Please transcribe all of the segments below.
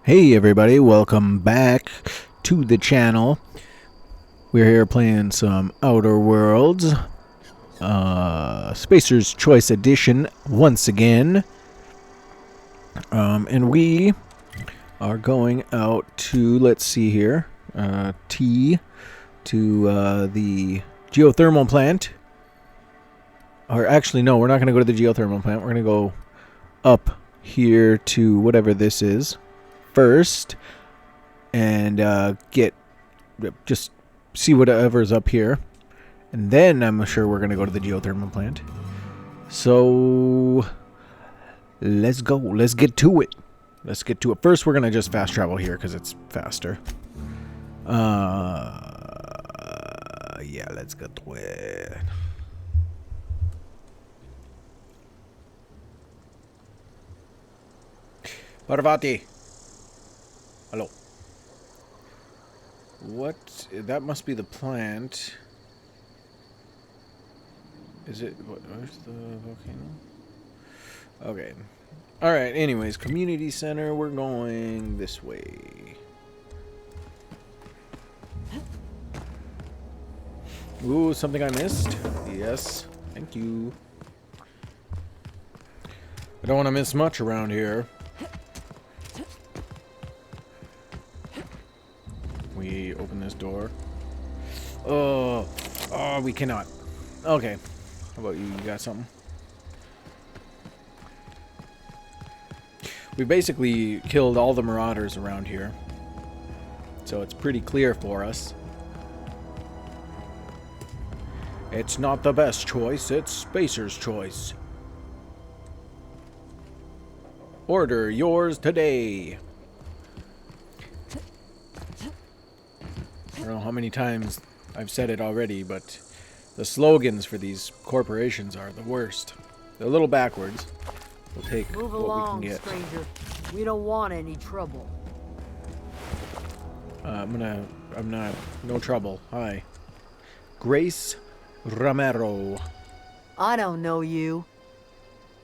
Hey everybody, welcome back to the channel. We're here playing some Outer Worlds, Spacer's Choice Edition once again. And we are going out to, let's see here, T to the geothermal plant. Or actually, no, we're not going to go to the geothermal plant. We're going to go up here to whatever this is first and just see whatever's up here, and then I'm sure we're gonna go to the geothermal plant. So let's go. Let's get to it. First, we're gonna just fast travel here because it's faster. Yeah, let's get to it. Parvati. Hello. What? That must be the plant. Is it? Where's the volcano? Okay. Alright, anyways, community center. We're going this way. Ooh, something I missed? Yes. Thank you. I don't want to miss much around here. We open this door. Oh, we cannot. Okay. How about you? You got something? We basically killed all the marauders around here, so it's pretty clear for us. It's not the best choice, it's Spacer's choice. Order yours today. I don't know how many times I've said it already, but the slogans for these corporations are the worst. They're a little backwards. We'll take Move what along, we can get. stranger. We don't want any trouble. I'm not, no trouble. Hi. Grace Romero. I don't know you.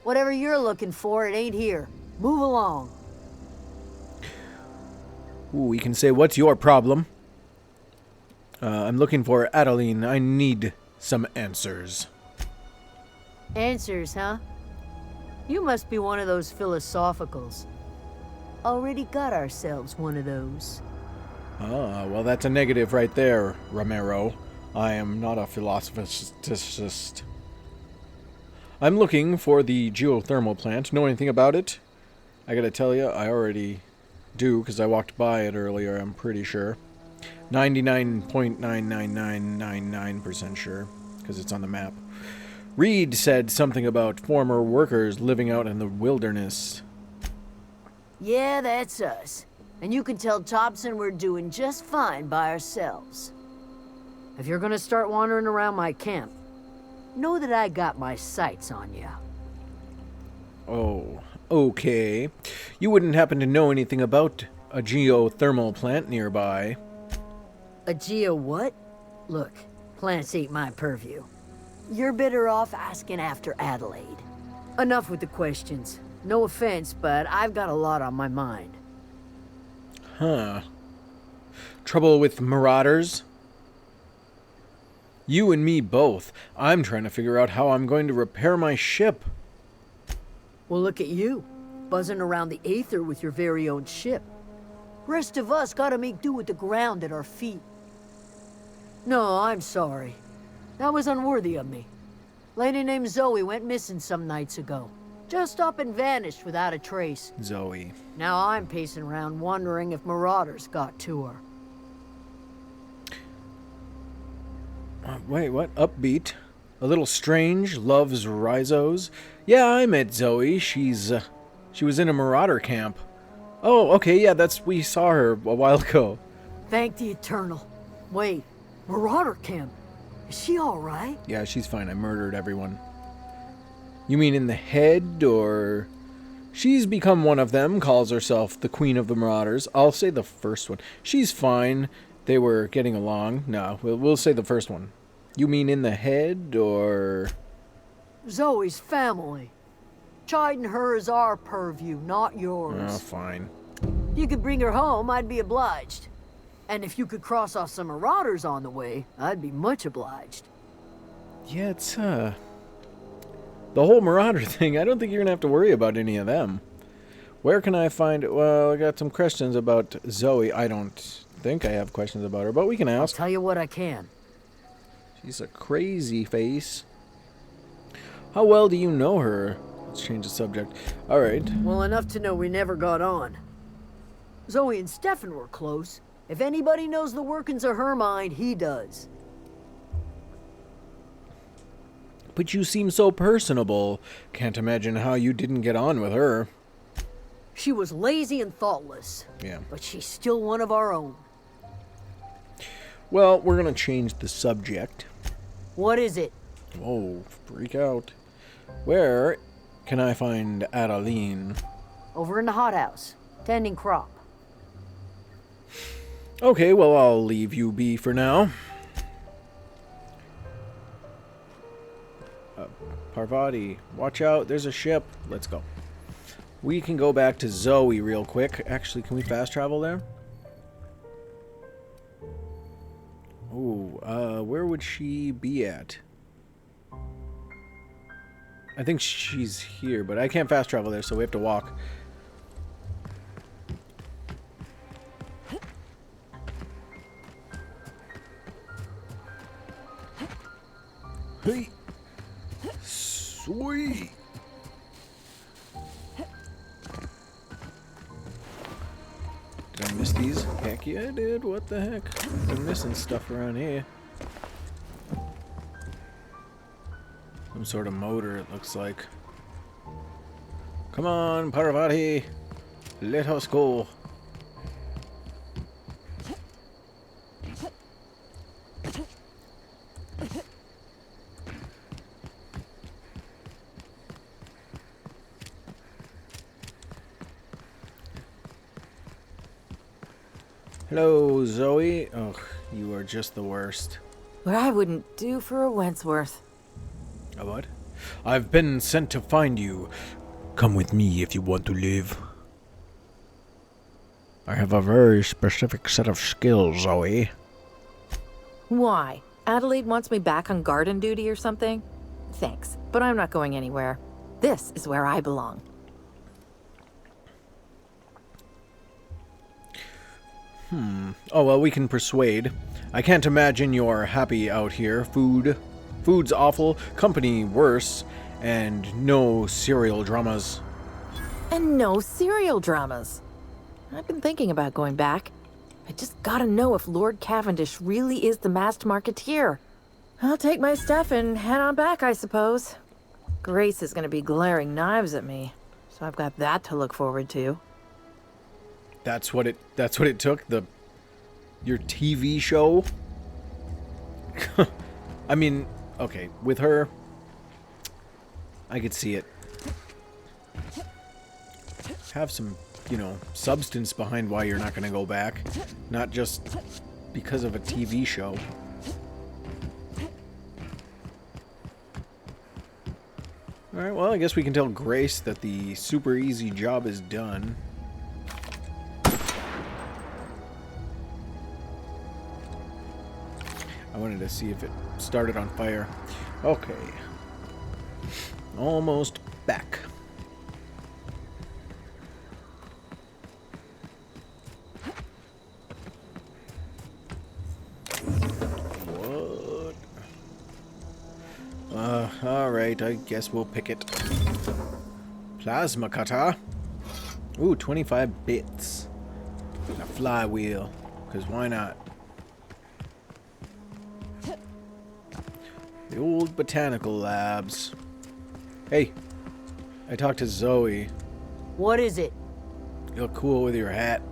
Whatever you're looking for, it ain't here. Move along. Ooh, we can say, what's your problem? I'm looking for Adeline. I need some answers. Answers, huh? You must be one of those philosophicals. Already got ourselves one of those. Ah, well, that's a negative right there, Romero. I am not a philosophist. I'm looking for the geothermal plant. Know anything about it? I gotta tell you, I already do, because I walked by it earlier, I'm pretty sure. 99.99999% sure, because it's on the map. Reed said something about former workers living out in the wilderness. Yeah, that's us. And you can tell Thompson we're doing just fine by ourselves. If you're gonna start wandering around my camp, know that I got my sights on you. Oh, okay. You wouldn't happen to know anything about a geothermal plant nearby? A geo what? Look, plants ain't my purview. You're better off asking after Adelaide. Enough with the questions. No offense, but I've got a lot on my mind. Huh. Trouble with marauders? You and me both. I'm trying to figure out how I'm going to repair my ship. Well, look at you, buzzing around the aether with your very own ship. Rest of us gotta make do with the ground at our feet. No, I'm sorry. That was unworthy of me. Lady named Zoe went missing some nights ago. Just up and vanished without a trace. Zoe. Now I'm pacing around wondering if marauders got to her. Wait, what? Upbeat. A little strange. Loves Rhizos. Yeah, I met Zoe. She was in a marauder camp. Oh, okay, yeah, we saw her a while ago. Thank the Eternal. Wait, marauder camp? Is she alright? Yeah, she's fine. I murdered everyone. You mean in the head, or... She's become one of them, calls herself the Queen of the Marauders. I'll say the first one. She's fine. They were getting along. No, we'll say the first one. You mean in the head, or... Zoe's family. Chiding her is our purview, not yours. Oh, fine. you could bring her home, I'd be obliged. And if you could cross off some marauders on the way, I'd be much obliged. Yeah, it's, the whole marauder thing, I don't think you're gonna have to worry about any of them. Where can I find... Well, I got some questions about Zoe. I don't think I have questions about her, but we can I'll ask. tell you what I can. She's a crazy face. How well do you know her? Let's change the subject. Alright. Well, enough to know we never got on. Zoe and Stefan were close. If anybody knows the workings of her mind, he does. But you seem so personable. Can't imagine how you didn't get on with her. She was lazy and thoughtless. Yeah. But she's still one of our own. Well, we're gonna change the subject. What is it? Whoa, freak out. Where can I find Adeline? Over in the hothouse, tending crop. Okay, well, I'll leave you be for now. Parvati, watch out, there's a ship. Let's go. We can go back to Zoe real quick. Actually, can we fast travel there? Ooh, where would she be at? I think she's here, but I can't fast travel there, so we have to walk. Hey! Sweet! Did I miss these? Heck yeah, I did. What the heck? I'm missing stuff around here. Some sort of motor, it looks like. Come on, Parvati! Let us go! Hello, Zoe. Ugh, you are just the worst. What I wouldn't do for a Wentworth. A what? I've been sent to find you. Come with me if you want to live. I have a very specific set of skills, Zoe. Why? Adelaide wants me back on garden duty or something? Thanks, but I'm not going anywhere. This is where I belong. Oh, well, we can persuade. I can't imagine you're happy out here. Food's awful, company worse, and no serial dramas. And no serial dramas. I've been thinking about going back. I just gotta know if Lord Cavendish really is the masked marketeer. I'll take my stuff and head on back, I suppose. Grace is gonna be glaring knives at me, so I've got that to look forward to. That's what it took? Your TV show? I mean, okay, with her, I could see it. Have some, substance behind why you're not going to go back. Not just because of a TV show. Alright, well, I guess we can tell Grace that the super easy job is done. I wanted to see if it started on fire. Okay. Almost back. What? Alright, I guess we'll pick it. Plasma cutter. Ooh, 25 bits. And a flywheel. Because why not? The old botanical labs. Hey, I talked to Zoe. What is it? You look cool with your hat.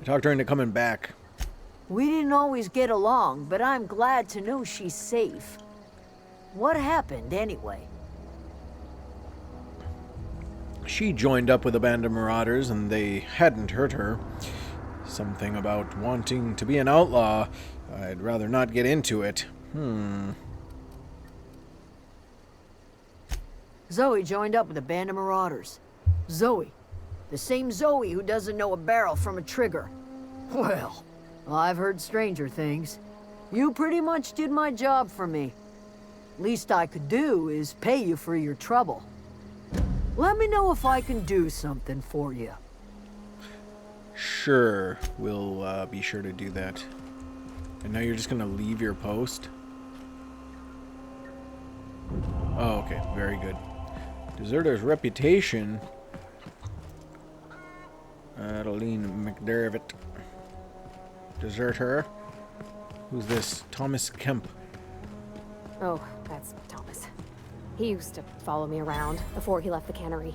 I talked her into coming back. We didn't always get along, but I'm glad to know she's safe. What happened, anyway? She joined up with a band of marauders and they hadn't hurt her. Something about wanting to be an outlaw. I'd rather not get into it. Zoe joined up with a band of marauders. Zoe, The same Zoe who doesn't know a barrel from a trigger. Well, I've heard stranger things. You pretty much did my job for me. Least I could do is pay you for your trouble. Let me know if I can do something for you. Sure, we'll be sure to do that. And now you're just gonna leave your post? Oh, okay, very good. Deserter's reputation. Adeline McDermott. Deserter. Who's this? Thomas Kemp. Oh, that's Thomas. He used to follow me around before he left the cannery.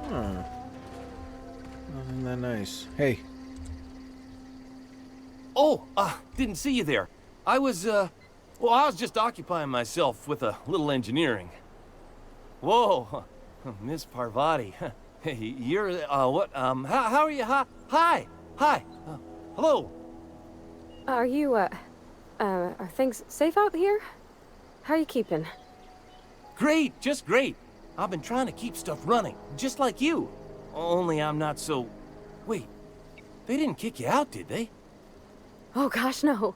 Huh. Isn't that nice? Hey. Oh, didn't see you there. I was just occupying myself with a little engineering. Whoa, Miss Parvati. Hey, you're, what, how are you? Hi. Hello. Are you, are things safe out here? How are you keeping? Great, just great. I've been trying to keep stuff running, just like you. Only I'm not so... Wait, they didn't kick you out, did they? Oh gosh, no.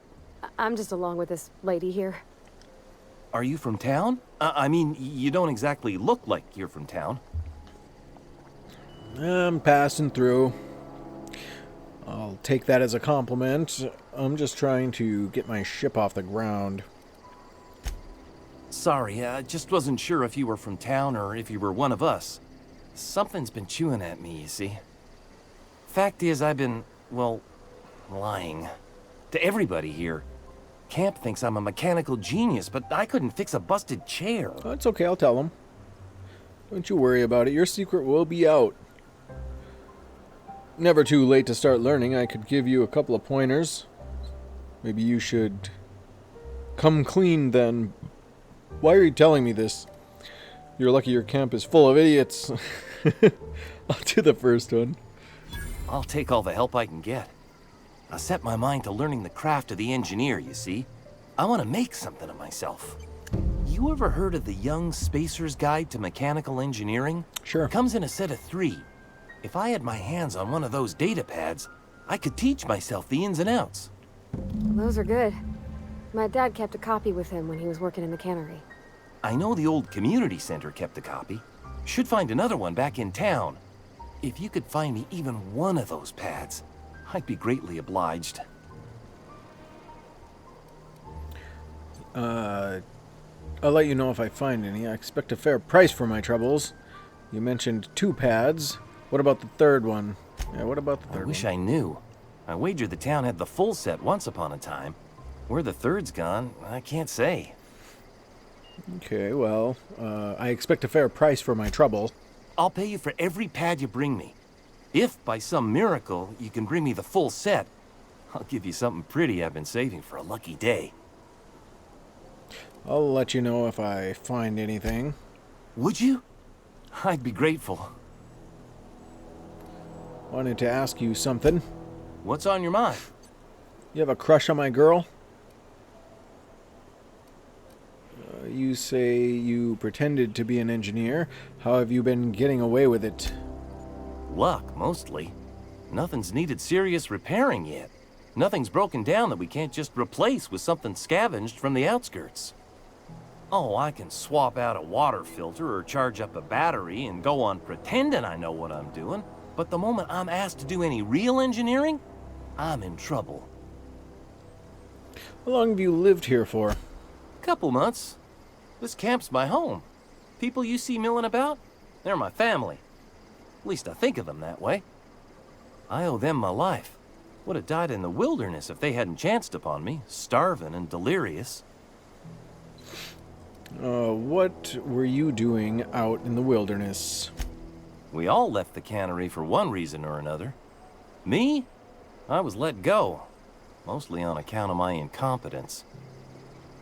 I'm just along with this lady here. Are you from town? I mean, you don't exactly look like you're from town. I'm passing through. I'll take that as a compliment. I'm just trying to get my ship off the ground. Sorry, I just wasn't sure if you were from town or if you were one of us. Something's been chewing at me, you see. Fact is, I've been, well, lying. To everybody here. Camp thinks I'm a mechanical genius, but I couldn't fix a busted chair. Oh, it's okay, I'll tell them. Don't you worry about it. Your secret will be out. Never too late to start learning. I could give you a couple of pointers. Maybe you should come clean then. Why are you telling me this? You're lucky your camp is full of idiots. I'll do the first one. I'll take all the help I can get. I set my mind to learning the craft of the engineer, you see. I want to make something of myself. You ever heard of the Young Spacer's Guide to Mechanical Engineering? Sure. It comes in a set of 3. If I had my hands on one of those data pads, I could teach myself the ins and outs. Those are good. My dad kept a copy with him when he was working in the cannery. I know the old community center kept a copy. Should find another one back in town. If you could find me even one of those pads, I'd be greatly obliged. I'll let you know if I find any. I expect a fair price for my troubles. You mentioned 2 pads. What about the third one? Yeah, what about the third one? I wish I knew. I wagered the town had the full set once upon a time. Where the third's gone, I can't say. Okay, well, I expect a fair price for my trouble. I'll pay you for every pad you bring me. If, by some miracle, you can bring me the full set, I'll give you something pretty I've been saving for a lucky day. I'll let you know if I find anything. Would you? I'd be grateful. Wanted to ask you something. What's on your mind? You have a crush on my girl? You say you pretended to be an engineer. How have you been getting away with it? Luck, mostly. Nothing's needed serious repairing yet. Nothing's broken down that we can't just replace with something scavenged from the outskirts. Oh, I can swap out a water filter or charge up a battery and go on pretending I know what I'm doing, but the moment I'm asked to do any real engineering, I'm in trouble. How long have you lived here for? Couple months. This camp's my home. People you see milling about, they're my family. At least I think of them that way. I owe them my life. Would have died in the wilderness if they hadn't chanced upon me, starving and delirious. What were you doing out in the wilderness? We all left the cannery for one reason or another. Me? I was let go. Mostly on account of my incompetence.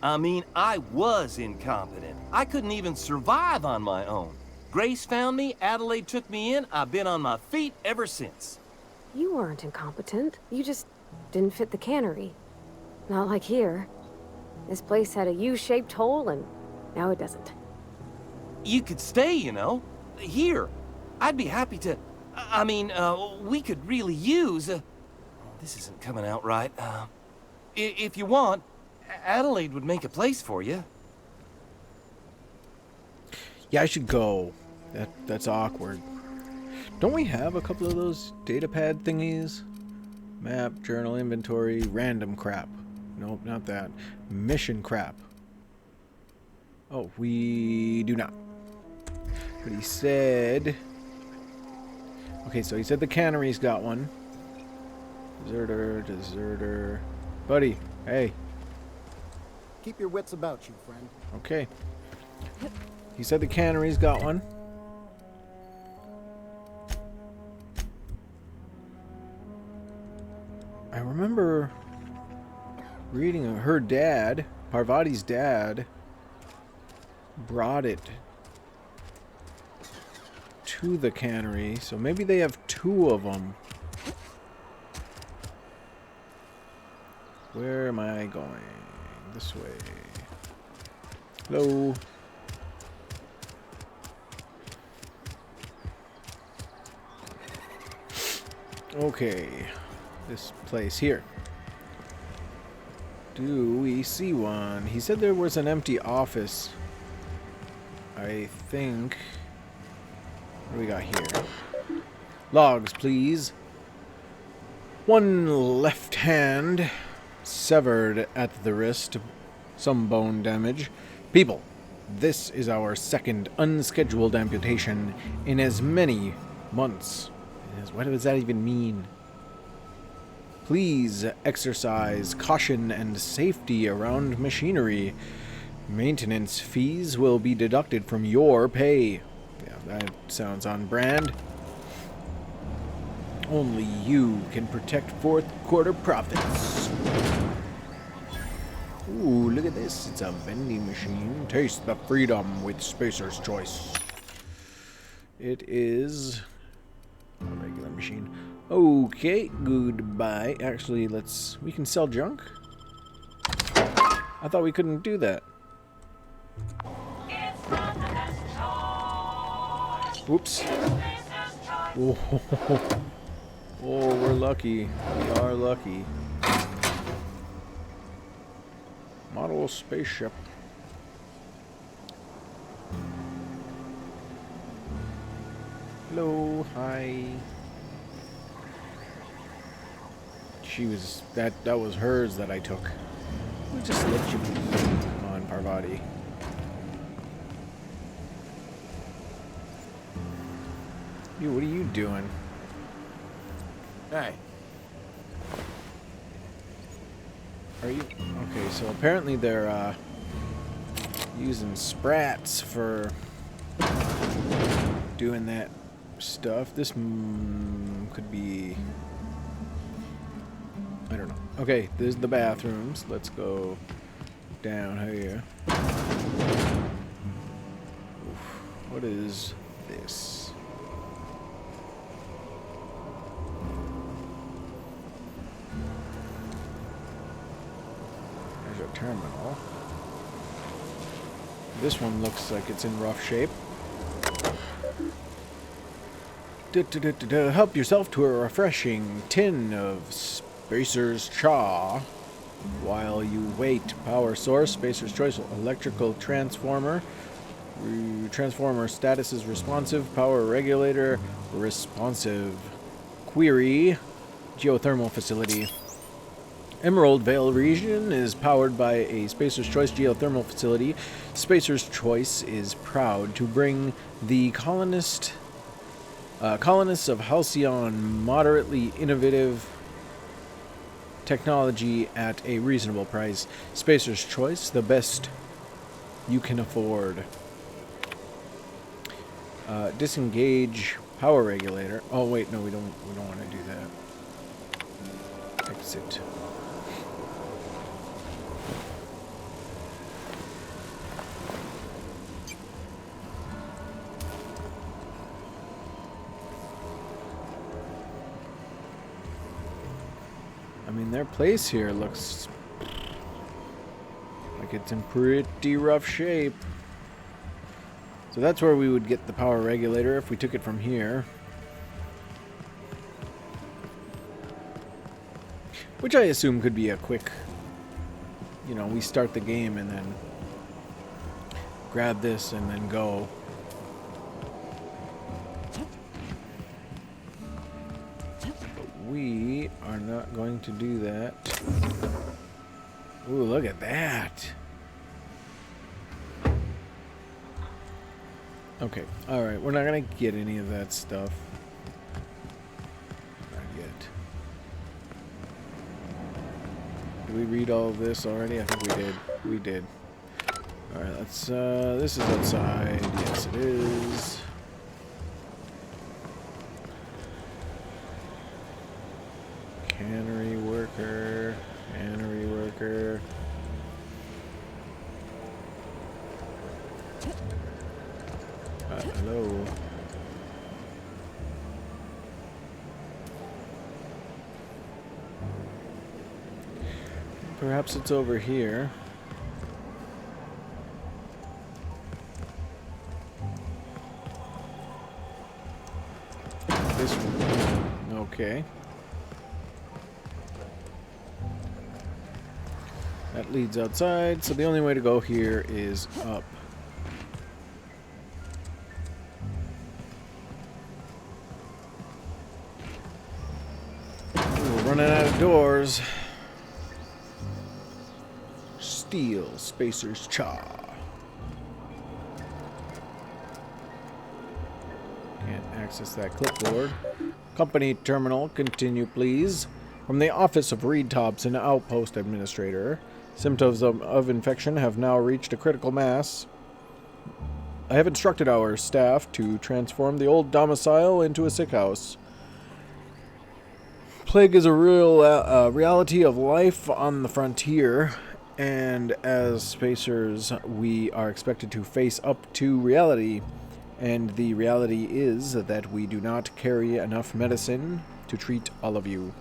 I mean, I was incompetent. I couldn't even survive on my own. Grace found me, Adelaide took me in, I've been on my feet ever since. You weren't incompetent. You just didn't fit the cannery. Not like here. This place had a U-shaped hole, and now it doesn't. You could stay, you know. Here. I'd be happy to... I mean, we could really use... this isn't coming out right. If you want, Adelaide would make a place for you. Yeah, I should go. That's awkward. Don't we have a couple of those data pad thingies? Map, journal, inventory, random crap. Nope, not that. Mission crap. Oh, we do not. But he said... Okay, so he said the cannery's got one. Deserter. Buddy, hey. Keep your wits about you, friend. Okay. He said the cannery's got one. I remember reading her dad, Parvati's dad, brought it to the cannery, so maybe they have two of them. Where am I going? This way. Hello. Okay. This place here. Do we see one? He said there was an empty office. I think... What do we got here? Logs, please. One left hand severed at the wrist. Some bone damage. People, this is our second unscheduled amputation in as many months. What does that even mean? Please exercise caution and safety around machinery. Maintenance fees will be deducted from your pay. Yeah, that sounds on brand. Only you can protect fourth quarter profits. Ooh, look at this. It's a vending machine. Taste the freedom with Spacer's Choice. It is a regular machine. Okay, goodbye. Actually, we can sell junk? I thought we couldn't do that. Oops. Oh, oh, we're lucky. We are lucky. Model spaceship. Hello, hi. She was that was hers that I took. We'll just let you be. Come on, Parvati. You, what are you doing? Hey. Are you okay? So apparently they're using sprats for doing that stuff. This could be. I don't know. Okay, there's the bathrooms. Let's go down here. Oof. What is this? There's a terminal. This one looks like it's in rough shape. Help yourself to a refreshing tin of Spacer's Chaw. While you wait, power source, Spacer's Choice, electrical transformer. Transformer status is responsive. Power regulator, responsive. Query, geothermal facility. Emerald Vale region is powered by a Spacer's Choice geothermal facility. Spacer's Choice is proud to bring the colonists of Halcyon moderately innovative technology at a reasonable price. Spacer's Choice, the best you can afford. Disengage power regulator. Oh wait, no, we don't want to do that. Exit. I mean, their place here looks like it's in pretty rough shape. So that's where we would get the power regulator if we took it from here. Which I assume could be a quick, you know, we start the game and then grab this and then go. But we are not going to do that. Ooh, look at that. Okay, alright, we're not going to get any of that stuff. Not yet. Did we read all of this already? I think we did. We did. Alright, let's, this is outside. Yes, it is. Cannery worker. Cannery worker. Hello. Perhaps it's over here. This one. Okay. That leads outside, so the only way to go here is up. We're running out of doors. Steel Spacer's Cha. Can't access that clipboard. Company terminal, continue please. From the office of Reed Thompson, Outpost Administrator. Symptoms of infection have now reached a critical mass. I have instructed our staff to transform the old domicile into a sick house. Plague is a real reality of life on the frontier, and as spacers, we are expected to face up to reality. And the reality is that we do not carry enough medicine to treat all of you.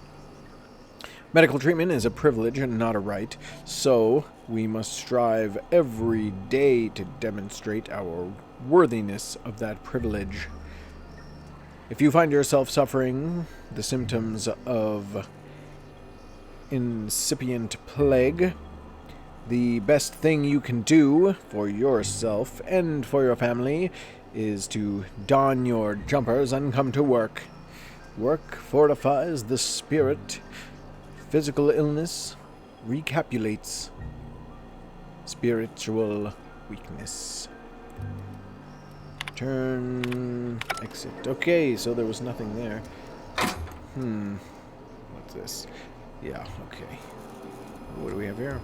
Medical treatment is a privilege and not a right, so we must strive every day to demonstrate our worthiness of that privilege. If you find yourself suffering the symptoms of incipient plague, the best thing you can do for yourself and for your family is to don your jumpers and come to work. Work fortifies the spirit. Physical illness recapitulates spiritual weakness. Turn, exit. Okay, so there was nothing there. What's this? Yeah, okay. What do we have here?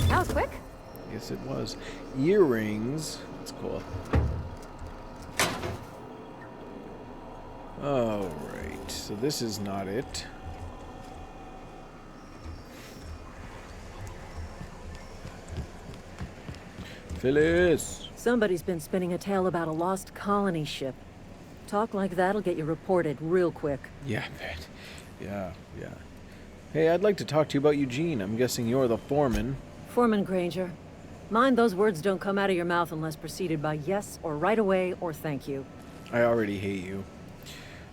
That was quick. Yes, it was. Earrings. That's cool. Alright, so this is not it. Phyllis! Somebody's been spinning a tale about a lost colony ship. Talk like that'll get you reported real quick. Yeah, that. Yeah. Hey, I'd like to talk to you about Eugene. I'm guessing you're the foreman. Foreman Granger. Mind those words don't come out of your mouth unless preceded by yes or right away or thank you. I already hate you.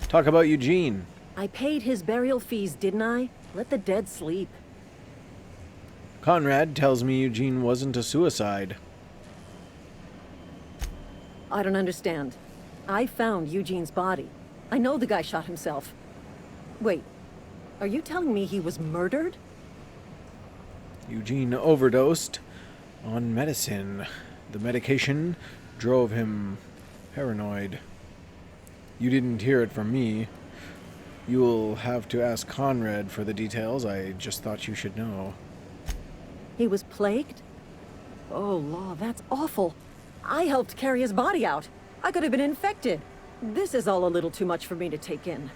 Talk about Eugene. I paid his burial fees, didn't I? Let the dead sleep. Conrad tells me Eugene wasn't a suicide. I don't understand. I found Eugene's body. I know the guy shot himself. Wait, are you telling me he was murdered? Eugene overdosed on medicine. The medication drove him paranoid. You didn't hear it from me. You'll have to ask Conrad for the details. I just thought you should know. He was plagued? Oh, law, that's awful. I helped carry his body out. I could have been infected. This is all a little too much for me to take in.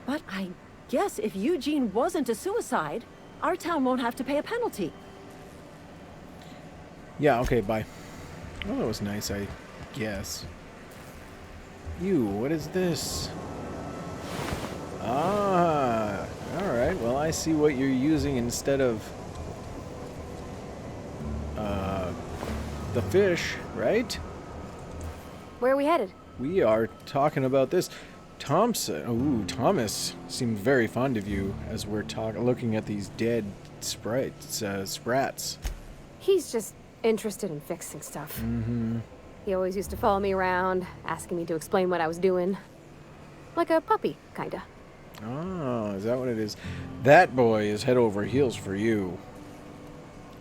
But I guess if Eugene wasn't a suicide, our town won't have to pay a penalty. Yeah, okay, bye. Oh, that was nice, I guess. What is this? Ah, alright, well I see what you're using instead of the fish, right? Where are we headed? we are talking about this. Thomas seemed very fond of you as we're looking at these dead sprats. He's just interested in fixing stuff. Mm-hmm. He always used to follow me around, asking me to explain what I was doing. Like a puppy, kinda. Oh, is that what it is? That boy is head over heels for you.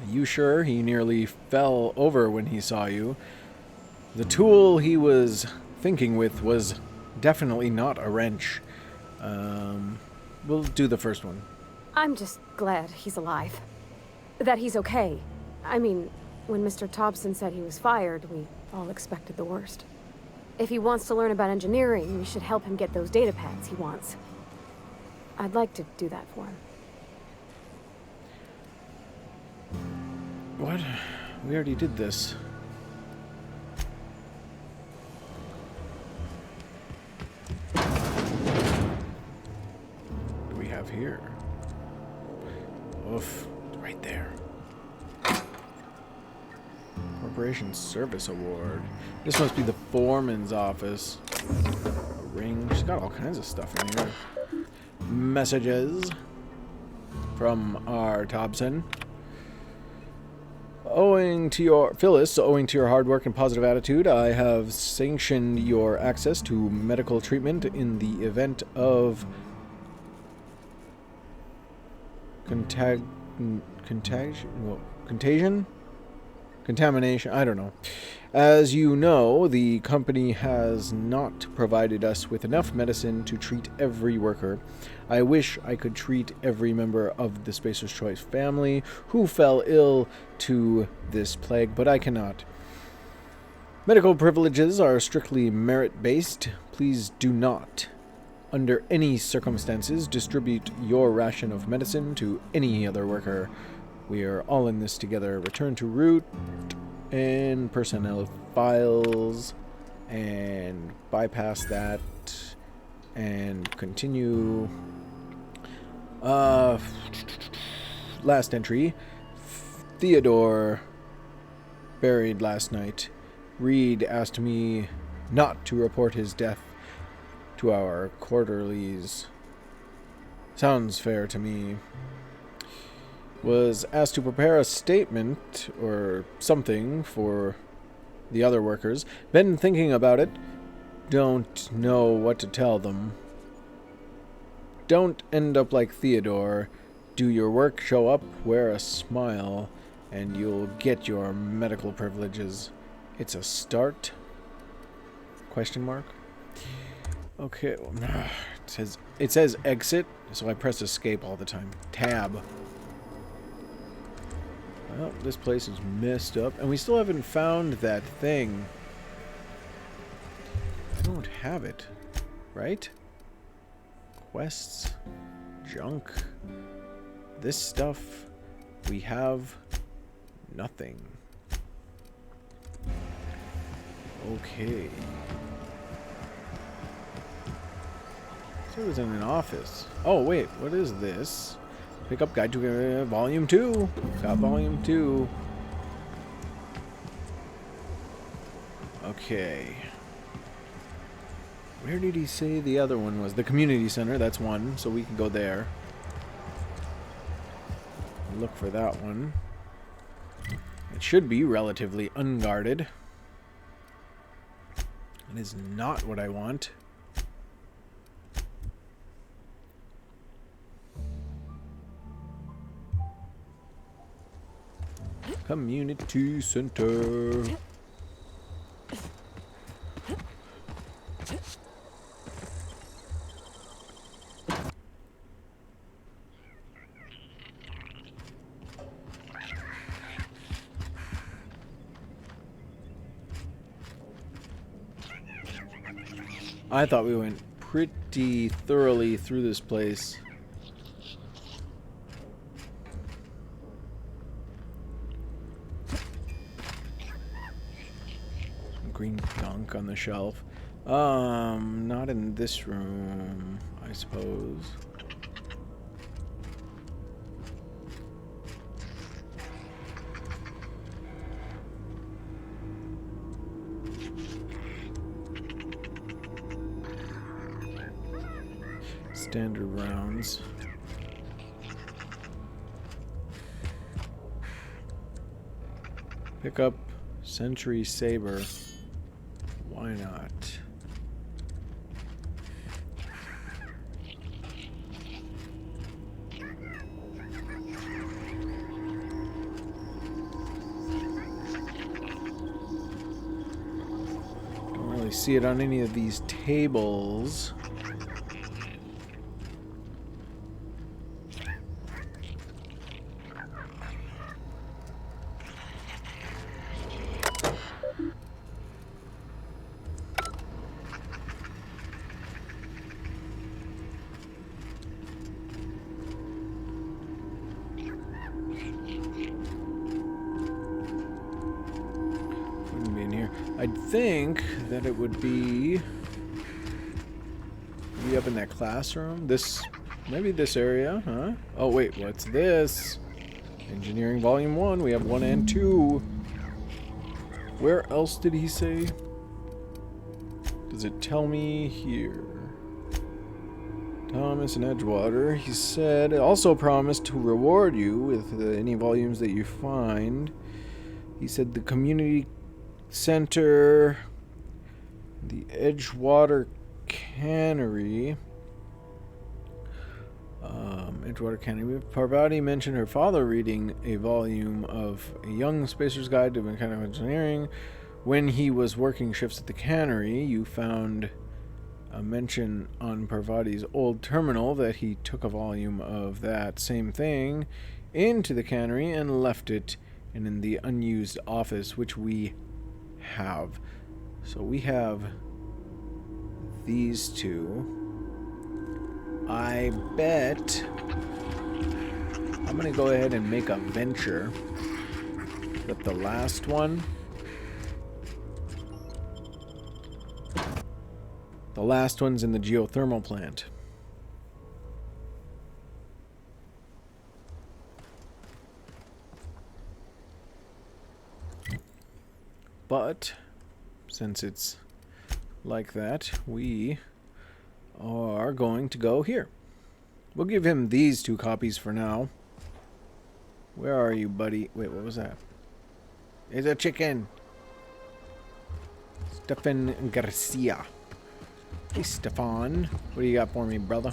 Are you sure he nearly fell over when he saw you? The tool he was thinking with was definitely not a wrench. We'll do the first one. I'm just glad he's alive. That he's okay. I mean, when Mr. Thompson said he was fired, we all expected the worst. If he wants to learn about engineering, we should help him get those data pads he wants. I'd like to do that for him. What? We already did this. What do we have here? Oof, right there. Corporation Service Award. This must be the foreman's office. A ring. She's got all kinds of stuff in here. Messages from our Thompson. Owing to your hard work and positive attitude, I have sanctioned your access to medical treatment in the event of contamination. I don't know. As you know, the company has not provided us with enough medicine to treat every worker. I wish I could treat every member of the Spacer's Choice family who fell ill to this plague, but I cannot. Medical privileges are strictly merit-based. Please do not, under any circumstances, distribute your ration of medicine to any other worker. We are all in this together. Return to root and personnel files and bypass that and continue. Last entry. Theodore buried last night. Reed asked me not to report his death to our quarterlies. Sounds fair to me. Was asked to prepare a statement or something for the other workers. Been thinking about it. Don't know what to tell them. Don't end up like Theodore. Do your work, show up, wear a smile, and you'll get your medical privileges. It's a start? Question mark? Okay. It says exit, so I press escape all the time. Tab. Well, this place is messed up, and we still haven't found that thing. I don't have it, right? Quests, junk, this stuff, we have nothing. Okay. So it was in an office. Oh, wait, what is this? Pickup guide to volume 2. Got volume 2. Okay. Where did he say the other one was? The community center, that's one, so we can go there. Look for that one. It should be relatively unguarded. It is not what I want. Community center. I thought we went pretty thoroughly through this place. Green gunk on the shelf. Not in this room, I suppose. Standard rounds. Pick up Century Saber. Why not? Don't really see it on any of these tables. I'd think that it would be up in that classroom. Maybe this area, huh? Oh wait, what's this? Engineering Volume 1. We have 1 and 2. Where else did he say? Does it tell me here? Thomas and Edgewater. He said, also promised to reward you with any volumes that you find. He said the community center, the Edgewater cannery. Edgewater cannery. Parvati mentioned her father reading a volume of A Young Spacer's Guide to Mechanical Engineering when he was working shifts at the cannery. You found a mention on Parvati's old terminal that he took a volume of that same thing into the cannery and left it in the unused office, which we have. So we have these two. I bet I'm gonna go ahead and make a venture with the last one. The last one's in the geothermal plant. But since it's like that, we are going to go here. We'll give him these 2 copies for now. Where are you, buddy? Wait, what was that? It's a chicken. Stefan Garcia. Hey, Stefan. What do you got for me, brother?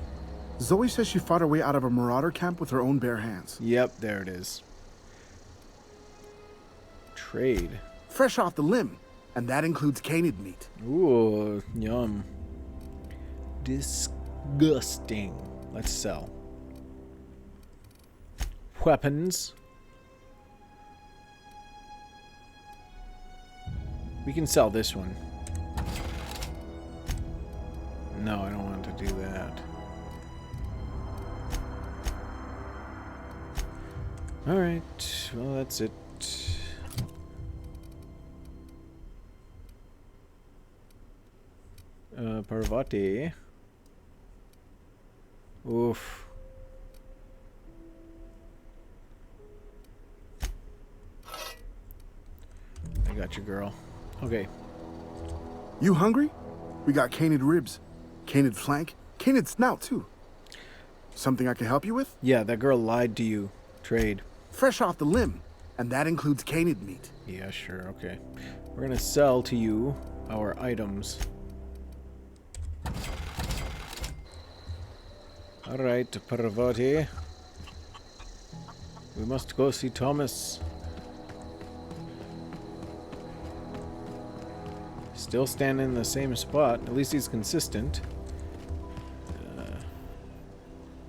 Zoe says she fought her way out of a marauder camp with her own bare hands. Yep, there it is. Trade. Fresh off the limb. And that includes canid meat. Ooh, yum. Disgusting. Let's sell. Weapons. We can sell this one. No, I don't want to do that. Alright, well that's it. Parvati. Oof. I got you, girl. Okay. You hungry? We got canid ribs, canid flank, canid snout too. Something I can help you with? Yeah, that girl lied to you. Trade. Fresh off the limb, and that includes canid meat. Yeah, sure, okay. We're gonna sell to you our items. Alright, Parvati. We must go see Thomas. Still standing in the same spot. At least he's consistent.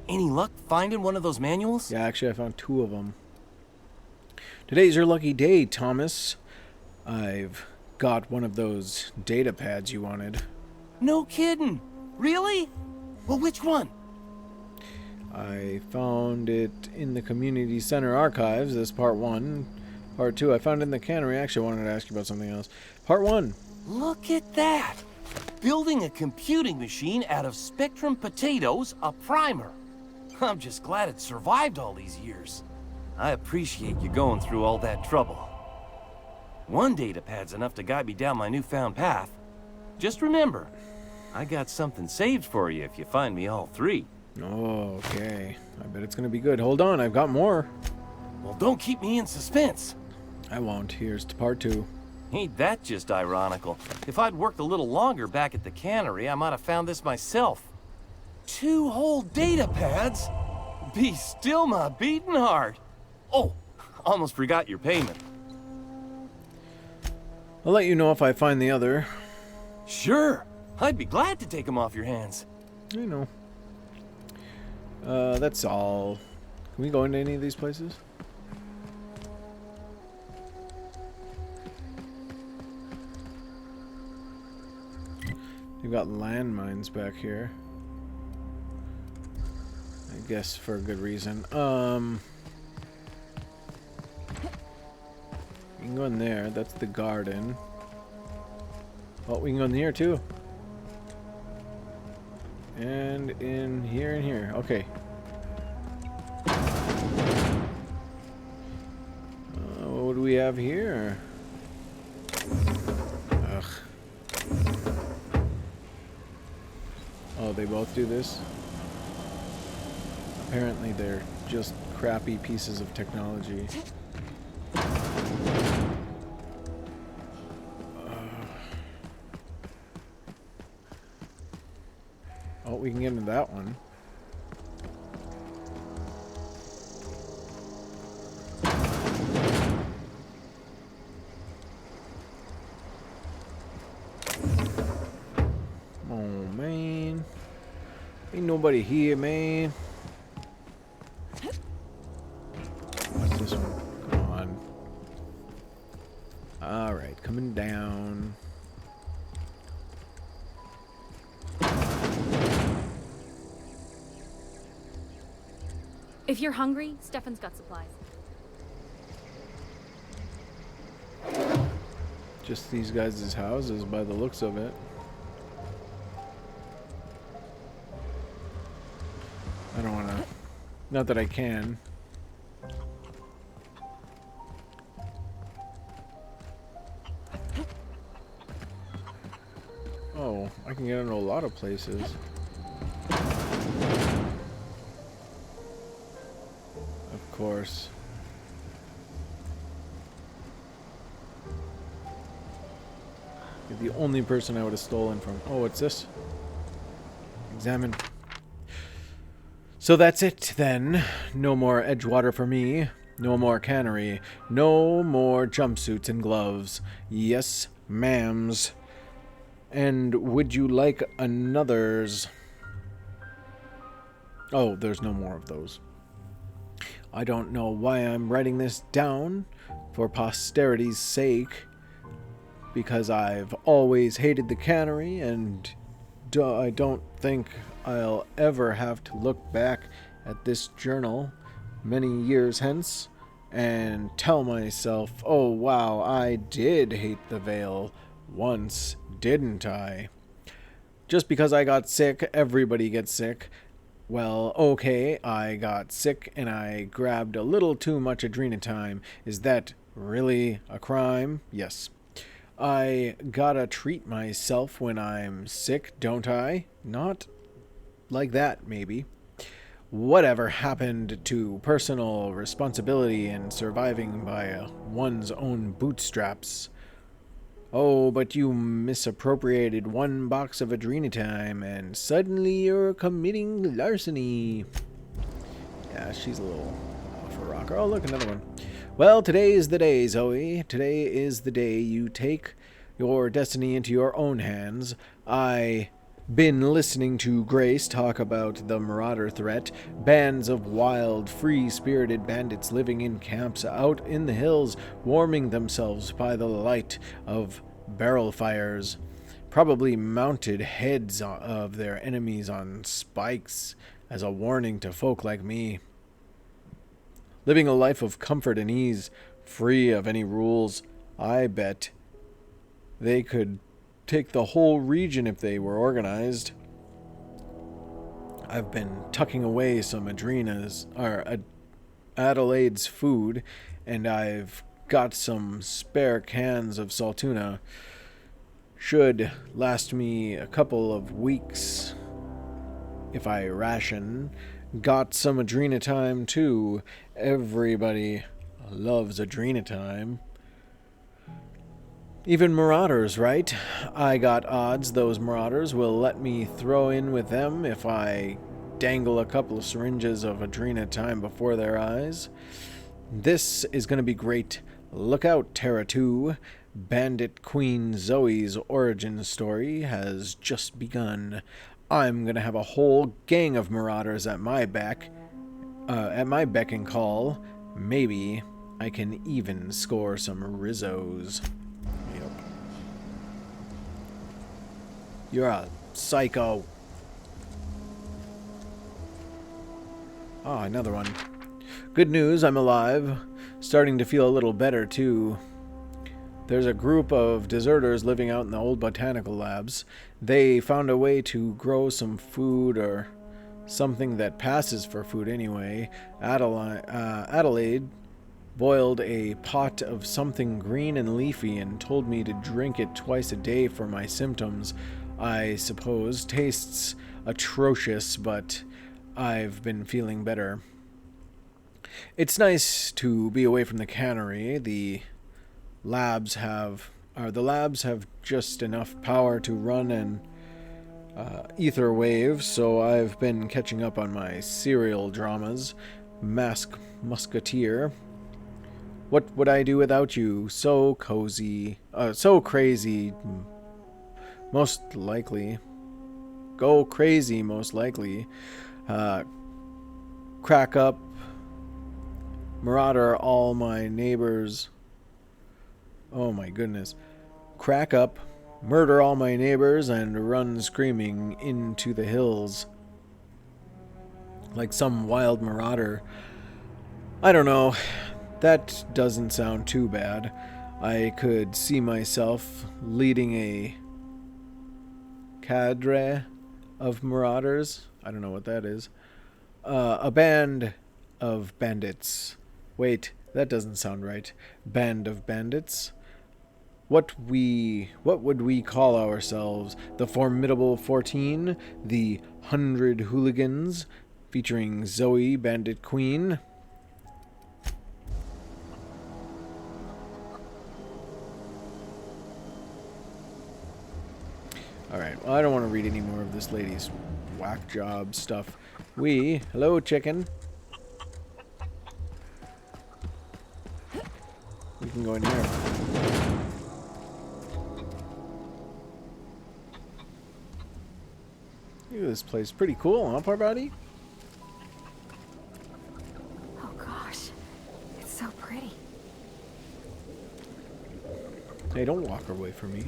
Any luck finding one of those manuals? Yeah, actually I found 2 of them. Today's your lucky day, Thomas. I've got one of those data pads you wanted. No kidding. Really? Well, which one? I found it in the community center archives. That's part 1. Part 2, I found it in the cannery. Actually, I wanted to ask you about something else. Part 1. Look at that. Building a computing machine out of Spectrum potatoes, a primer. I'm just glad it survived all these years. I appreciate you going through all that trouble. One data pad's enough to guide me down my newfound path. Just remember, I got something saved for you if you find me all 3. Oh, okay. I bet it's gonna be good. Hold on, I've got more. Well, don't keep me in suspense. I won't. Here's to part 2. Ain't that just ironical? If I'd worked a little longer back at the cannery, I might have found this myself. 2 whole data pads? Be still my beating heart. Oh, almost forgot your payment. I'll let you know if I find the other. Sure, I'd be glad to take them off your hands. You know. That's all. Can we go into any of these places? You've got landmines back here. I guess for a good reason. You can go in there. That's the garden. Oh, we can go in here too. And in here and here. Okay. What do we have here? Ugh. Oh, they both do this? Apparently they're just crappy pieces of technology. Oh, we can get into that one. Oh, man. Ain't nobody here, man. What's this one? Come on. Alright, coming down. If you're hungry, Stefan's got supplies. Just these guys' houses by the looks of it. I don't want to... Not that I can. Oh, I can get into a lot of places. Of course. You're the only person I would have stolen from. Oh, what's this? Examine. So that's it then. No more Edgewater for me. No more cannery. No more jumpsuits and gloves. Yes, ma'ams. And would you like another's? Oh, there's no more of those. I don't know why I'm writing this down for posterity's sake, because I've always hated the cannery, and I don't think I'll ever have to look back at this journal many years hence and tell myself, oh wow, I did hate the Vale once, didn't I? Just because I got sick, everybody gets sick. Well, okay, I got sick and I grabbed a little too much adrenatime. Is that really a crime? Yes. I gotta treat myself when I'm sick, don't I? Not like that, maybe. Whatever happened to personal responsibility and surviving by one's own bootstraps? Oh, but you misappropriated 1 box of adrenatime and suddenly you're committing larceny. Yeah, she's a little off her rocker. Oh, look, another one. Well, today is the day, Zoe. Today is the day you take your destiny into your own hands. I been listening to Grace talk about the marauder threat, bands of wild, free-spirited bandits living in camps out in the hills, warming themselves by the light of barrel fires, probably mounted heads of their enemies on spikes as a warning to folk like me. Living a life of comfort and ease, free of any rules. I bet they could take the whole region if they were organized. I've been tucking away some Adelaide's food, and I've got some spare cans of saltuna. Should last me a couple of weeks. if I ration. Got some Adrena time too. Everybody loves Adrena time. Even Marauders, right? I got odds those Marauders will let me throw in with them if I dangle a couple of syringes of Adrena time before their eyes. This is going to be great. Look out, Terra 2. Bandit Queen Zoe's origin story has just begun. I'm going to have a whole gang of Marauders at my beck and call. Maybe I can even score some Rizzos. Yep. You're a psycho. Oh, another one. Good news, I'm alive. Starting to feel a little better, too. There's a group of deserters living out in the old botanical labs. They found a way to grow some food, or something that passes for food anyway. Adelaide boiled a pot of something green and leafy and told me to drink it twice a day for my symptoms. I suppose tastes atrocious, but I've been feeling better. It's nice to be away from the cannery. The labs have just enough power to run an ether wave, so I've been catching up on my serial dramas. Musketeer. What would I do without you? So cozy. So crazy. Most likely. Go crazy, most likely. Crack up. Marauder all my neighbors. Oh my goodness. Crack up, murder all my neighbors, and run screaming into the hills. Like some wild marauder. I don't know. That doesn't sound too bad. I could see myself leading a cadre of marauders. I don't know what that is. A band of bandits. Wait, that doesn't sound right. Band of bandits? What would we call ourselves? The Formidable 14? The 100 Hooligans? Featuring Zoe, Bandit Queen? Alright, well, I don't want to read any more of this lady's whack job stuff. Hello, chicken. We can go in here. Ooh, this place is pretty cool, huh, Parvati? Oh gosh, it's so pretty. Hey, don't walk away from me.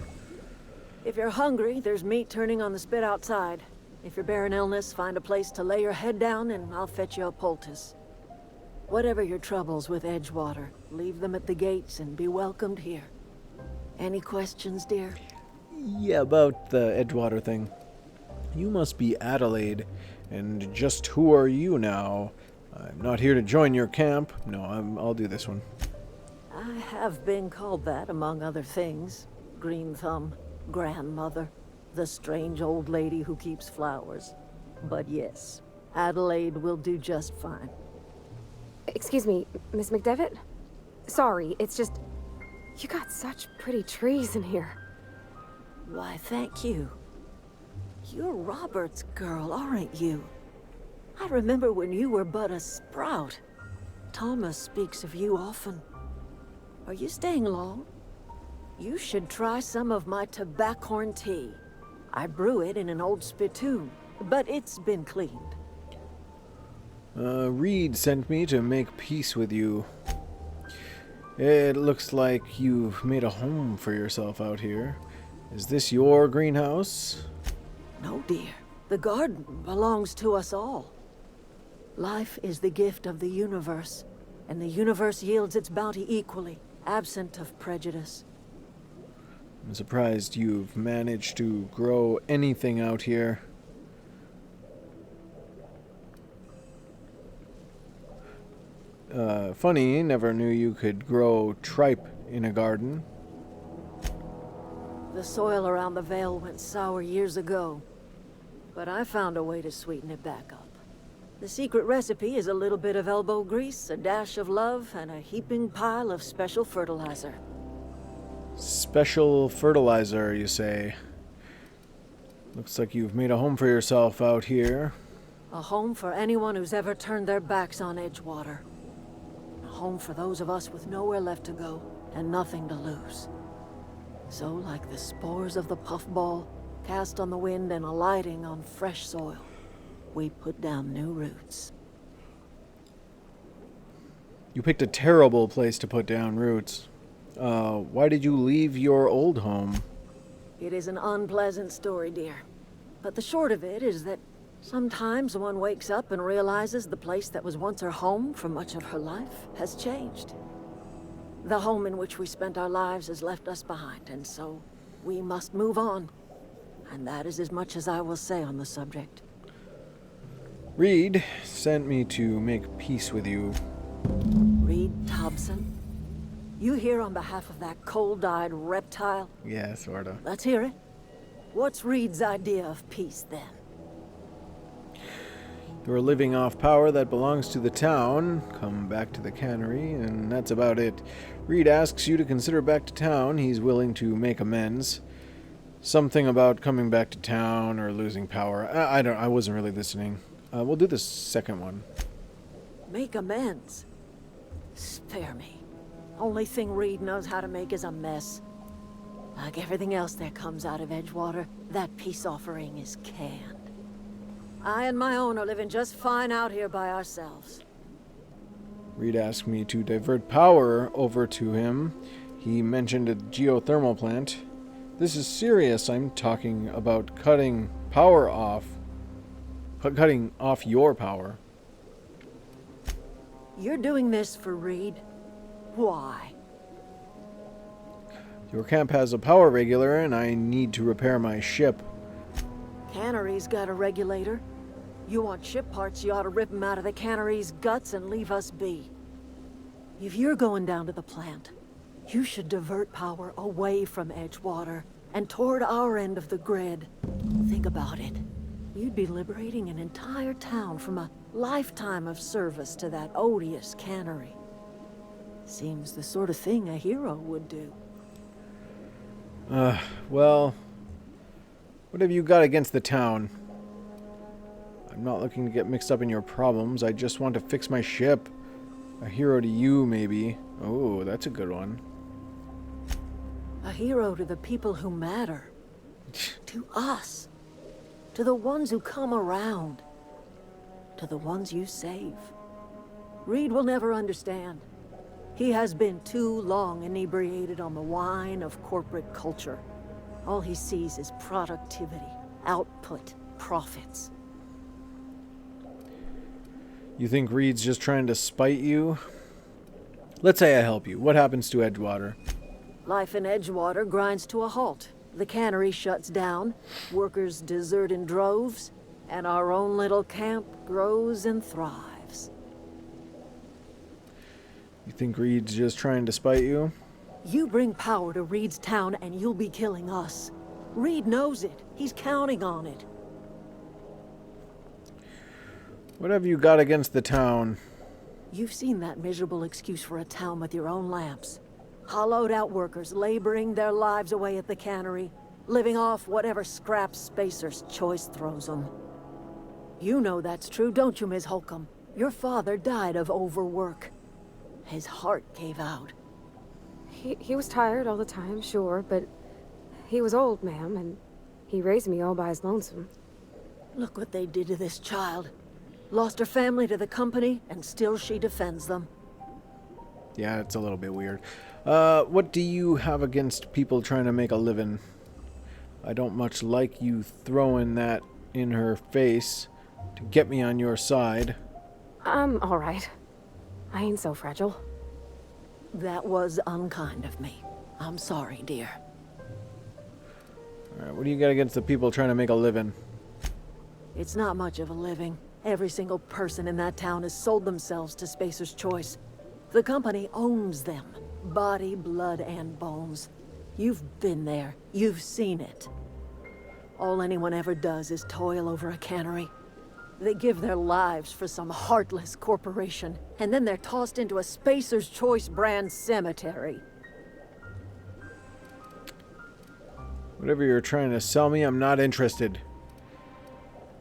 If you're hungry, there's meat turning on the spit outside. If you're bearing illness, find a place to lay your head down and I'll fetch you a poultice. Whatever your troubles with Edgewater, leave them at the gates and be welcomed here. Any questions, dear? Yeah, about the Edgewater thing. You must be Adelaide, and just who are you now? I'm not here to join your camp. No, I'll do this one. I have been called that, among other things. Green Thumb, grandmother, the strange old lady who keeps flowers. But yes, Adelaide will do just fine. Excuse me, Miss McDevitt? Sorry, it's just... You got such pretty trees in here. Why, thank you. You're Robert's girl, aren't you? I remember when you were but a sprout. Thomas speaks of you often. Are you staying long? You should try some of my tobaccorn tea. I brew it in an old spittoon, but it's been cleaned. Reed sent me to make peace with you. It looks like you've made a home for yourself out here. Is this your greenhouse? No, dear. The garden belongs to us all. Life is the gift of the universe, and the universe yields its bounty equally, absent of prejudice. I'm surprised you've managed to grow anything out here. Funny, never knew you could grow tripe in a garden. The soil around the Vale went sour years ago. but I found a way to sweeten it back up. The secret recipe is a little bit of elbow grease, a dash of love, and a heaping pile of special fertilizer. Special fertilizer, you say? Looks like you've made a home for yourself out here. A home for anyone who's ever turned their backs on Edgewater. A home for those of us with nowhere left to go and nothing to lose. So, like the spores of the puffball, cast on the wind and alighting on fresh soil, we put down new roots. You picked a terrible place to put down roots. Why did you leave your old home? It is an unpleasant story, dear. But the short of it is that sometimes one wakes up and realizes the place that was once her home for much of her life has changed. The home in which we spent our lives has left us behind, and so we must move on. And that is as much as I will say on the subject. Reed sent me to make peace with you. Reed Thompson? You here on behalf of that cold-eyed reptile? Yeah, sorta. Let's hear it. What's Reed's idea of peace, then? You're living off power that belongs to the town. Come back to the cannery, and that's about it. Reed asks you to consider back to town. He's willing to make amends. Something about coming back to town or losing power. I wasn't really listening. We'll do the second one. Make amends? Spare me. Only thing Reed knows how to make is a mess. Like everything else that comes out of Edgewater, that peace offering is canned. I and my own are living just fine out here by ourselves. Reed asked me to divert power over to him. He mentioned a geothermal plant. This is serious. I'm talking about cutting power off. Cutting off your power. You're doing this for Reed? Why? Your camp has a power regulator, and I need to repair my ship. Cannery's got a regulator. You want ship parts, you ought to rip them out of the cannery's guts and leave us be. If you're going down to the plant, you should divert power away from Edgewater and toward our end of the grid. Think about it. You'd be liberating an entire town from a lifetime of service to that odious cannery. Seems the sort of thing a hero would do. Well, what have you got against the town? I'm not looking to get mixed up in your problems. I just want to fix my ship. A hero to you, maybe. Oh, that's a good one. A hero to the people who matter. To us. To the ones who come around. To the ones you save. Reed will never understand. He has been too long inebriated on the wine of corporate culture. All he sees is productivity, output, profits. You think Reed's just trying to spite you? Let's say I help you. What happens to Edgewater? Life in Edgewater grinds to a halt. The cannery shuts down, workers desert in droves, and our own little camp grows and thrives. You think Reed's just trying to spite you? You bring power to Reed's town and you'll be killing us. Reed knows it. He's counting on it. What have you got against the town? You've seen that miserable excuse for a town with your own lamps. Hollowed out workers laboring their lives away at the cannery, living off whatever scraps Spacer's choice throws them. You know that's true, don't you, Ms. Holcomb? Your father died of overwork. His heart gave out. He was tired all the time, sure, but he was old, ma'am, and he raised me all by his lonesome. Look what they did to this child. Lost her family to the company, and still she defends them. Yeah, it's a little bit weird. What do you have against people trying to make a living? I don't much like you throwing that in her face to get me on your side. I'm all right. I ain't so fragile. That was unkind of me. I'm sorry, dear. Alright, what do you got against the people trying to make a living? It's not much of a living. Every single person in that town has sold themselves to Spacer's Choice. The company owns them. Body, blood, and bones. You've been there. You've seen it. All anyone ever does is toil over a cannery. They give their lives for some heartless corporation, and then they're tossed into a Spacer's Choice brand cemetery. Whatever you're trying to sell me, I'm not interested.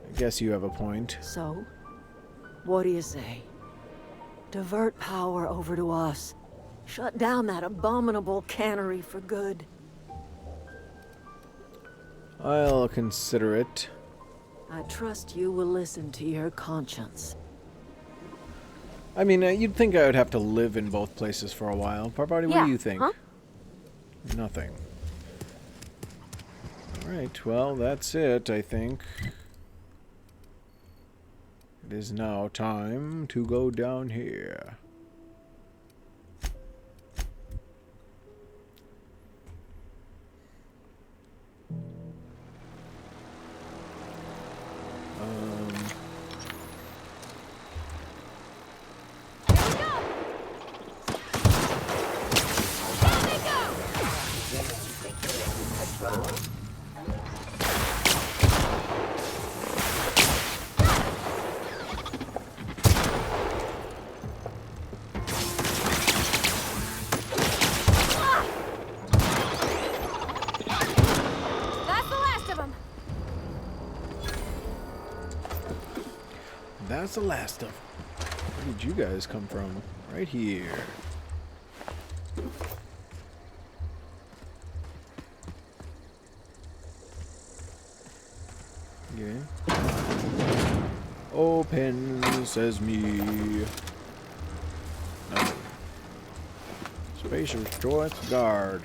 I guess you have a point. So, what do you say? Divert power over to us. Shut down that abominable cannery for good. I'll consider it. I trust you will listen to your conscience. I mean, you'd think I would have to live in both places for a while. Parvati, what do you think? Huh? Nothing. Alright, well, that's it, I think. It is now time to go down here. That's the last of them. Where did you guys come from? Right here. Okay. Open sesame. Nothing. Spacer's Choice Guard.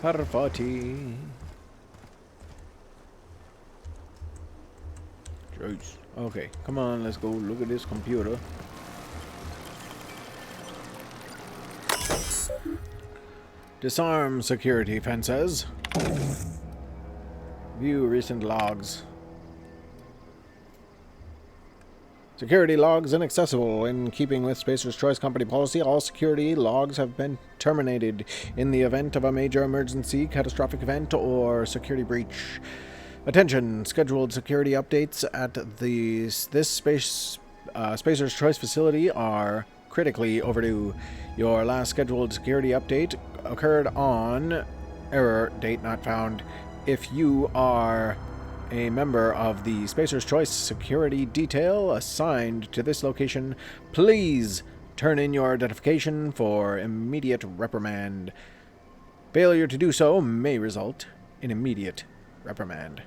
Parvati. Jeez. Okay, come on, let's go look at this computer. Disarm security fences. View recent logs. Security logs inaccessible. In keeping with Spacer's Choice Company policy, all security logs have been terminated in the event of a major emergency, catastrophic event, or security breach. Attention! Scheduled security updates at this Spacer's Choice facility are critically overdue. Your last scheduled security update occurred on error date not found. If you are a member of the Spacer's Choice security detail assigned to this location, please turn in your identification for immediate reprimand. Failure to do so may result in immediate reprimand.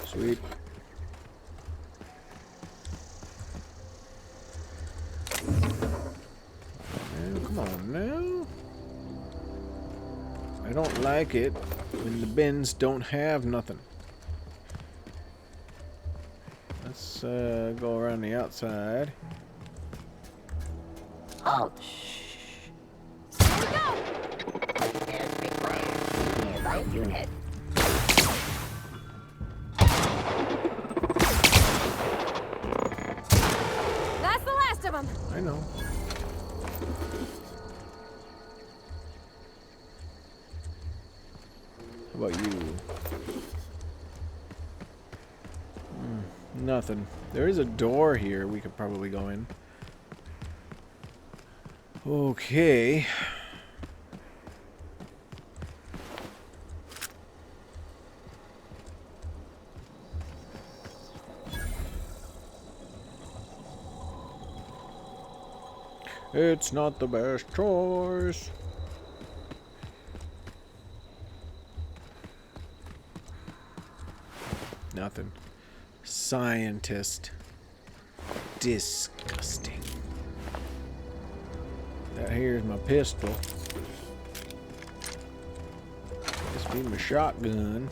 Sweet. Come on now. I don't like it when the bins don't have nothing. Let's go around the outside. Oh, Unit. That's the last of them. I know. How about you? Nothing. There is a door here we could probably go in. Okay. It's not the best choice. Nothing. Scientist. Disgusting. That here's my pistol. This be my shotgun.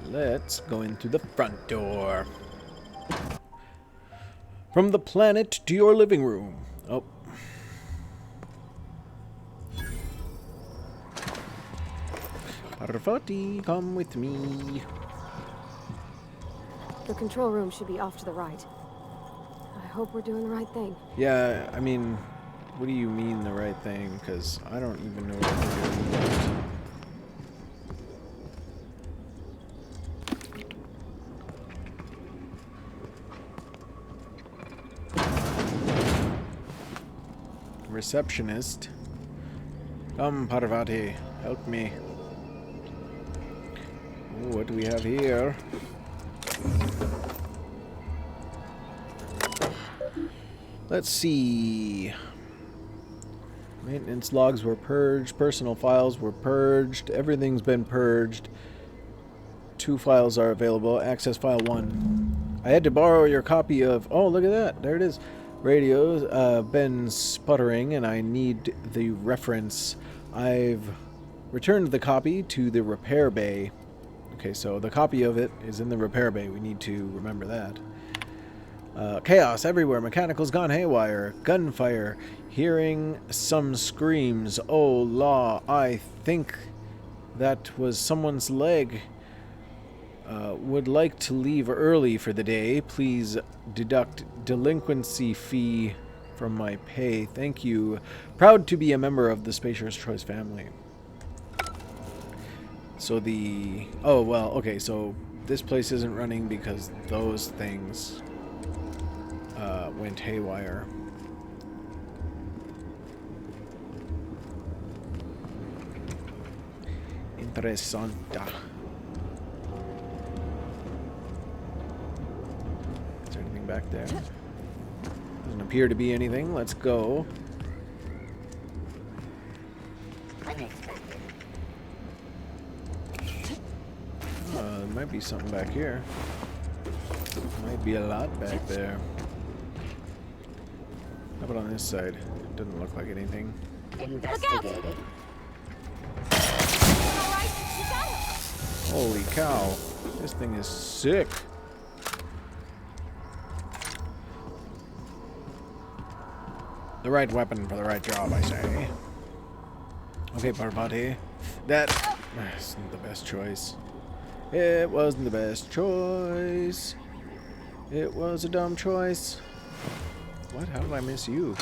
Let's go in through the front door. From the planet to your living room. Oh. Parvati, come with me. The control room should be off to the right. I hope we're doing the right thing. Yeah, I mean, what do you mean the right thing? Because I don't even know what we're doing. Receptionist. Come, Parvati, help me. Ooh, what do we have here? Let's see. Maintenance logs were purged. Personal files were purged. Everything's been purged. 2 files are available. Access file 1. I had to borrow your copy of... Oh, look at that. There it is. Radio's been sputtering, and I need the reference. I've returned the copy to the repair bay. Okay, so the copy of it is in the repair bay. We need to remember that. Chaos everywhere. Mechanicals gone haywire. Gunfire. Hearing some screams. Oh, law. I think that was someone's leg. Would like to leave early for the day. Please deduct delinquency fee from my pay. Thank you. Proud to be a member of the Spacer's Choice family. So the... Oh, well, okay, so this place isn't running because those things went haywire. Interessanta. Is there anything back there? Doesn't appear to be anything. Let's go. There might be something back here. Might be a lot back there. How about on this side? Doesn't look like anything. Investigated. Holy cow. This thing is sick. The right weapon for the right job, I say. Okay, Parvati. That isn't the best choice. It wasn't the best choice. It was a dumb choice. What? How did I miss you?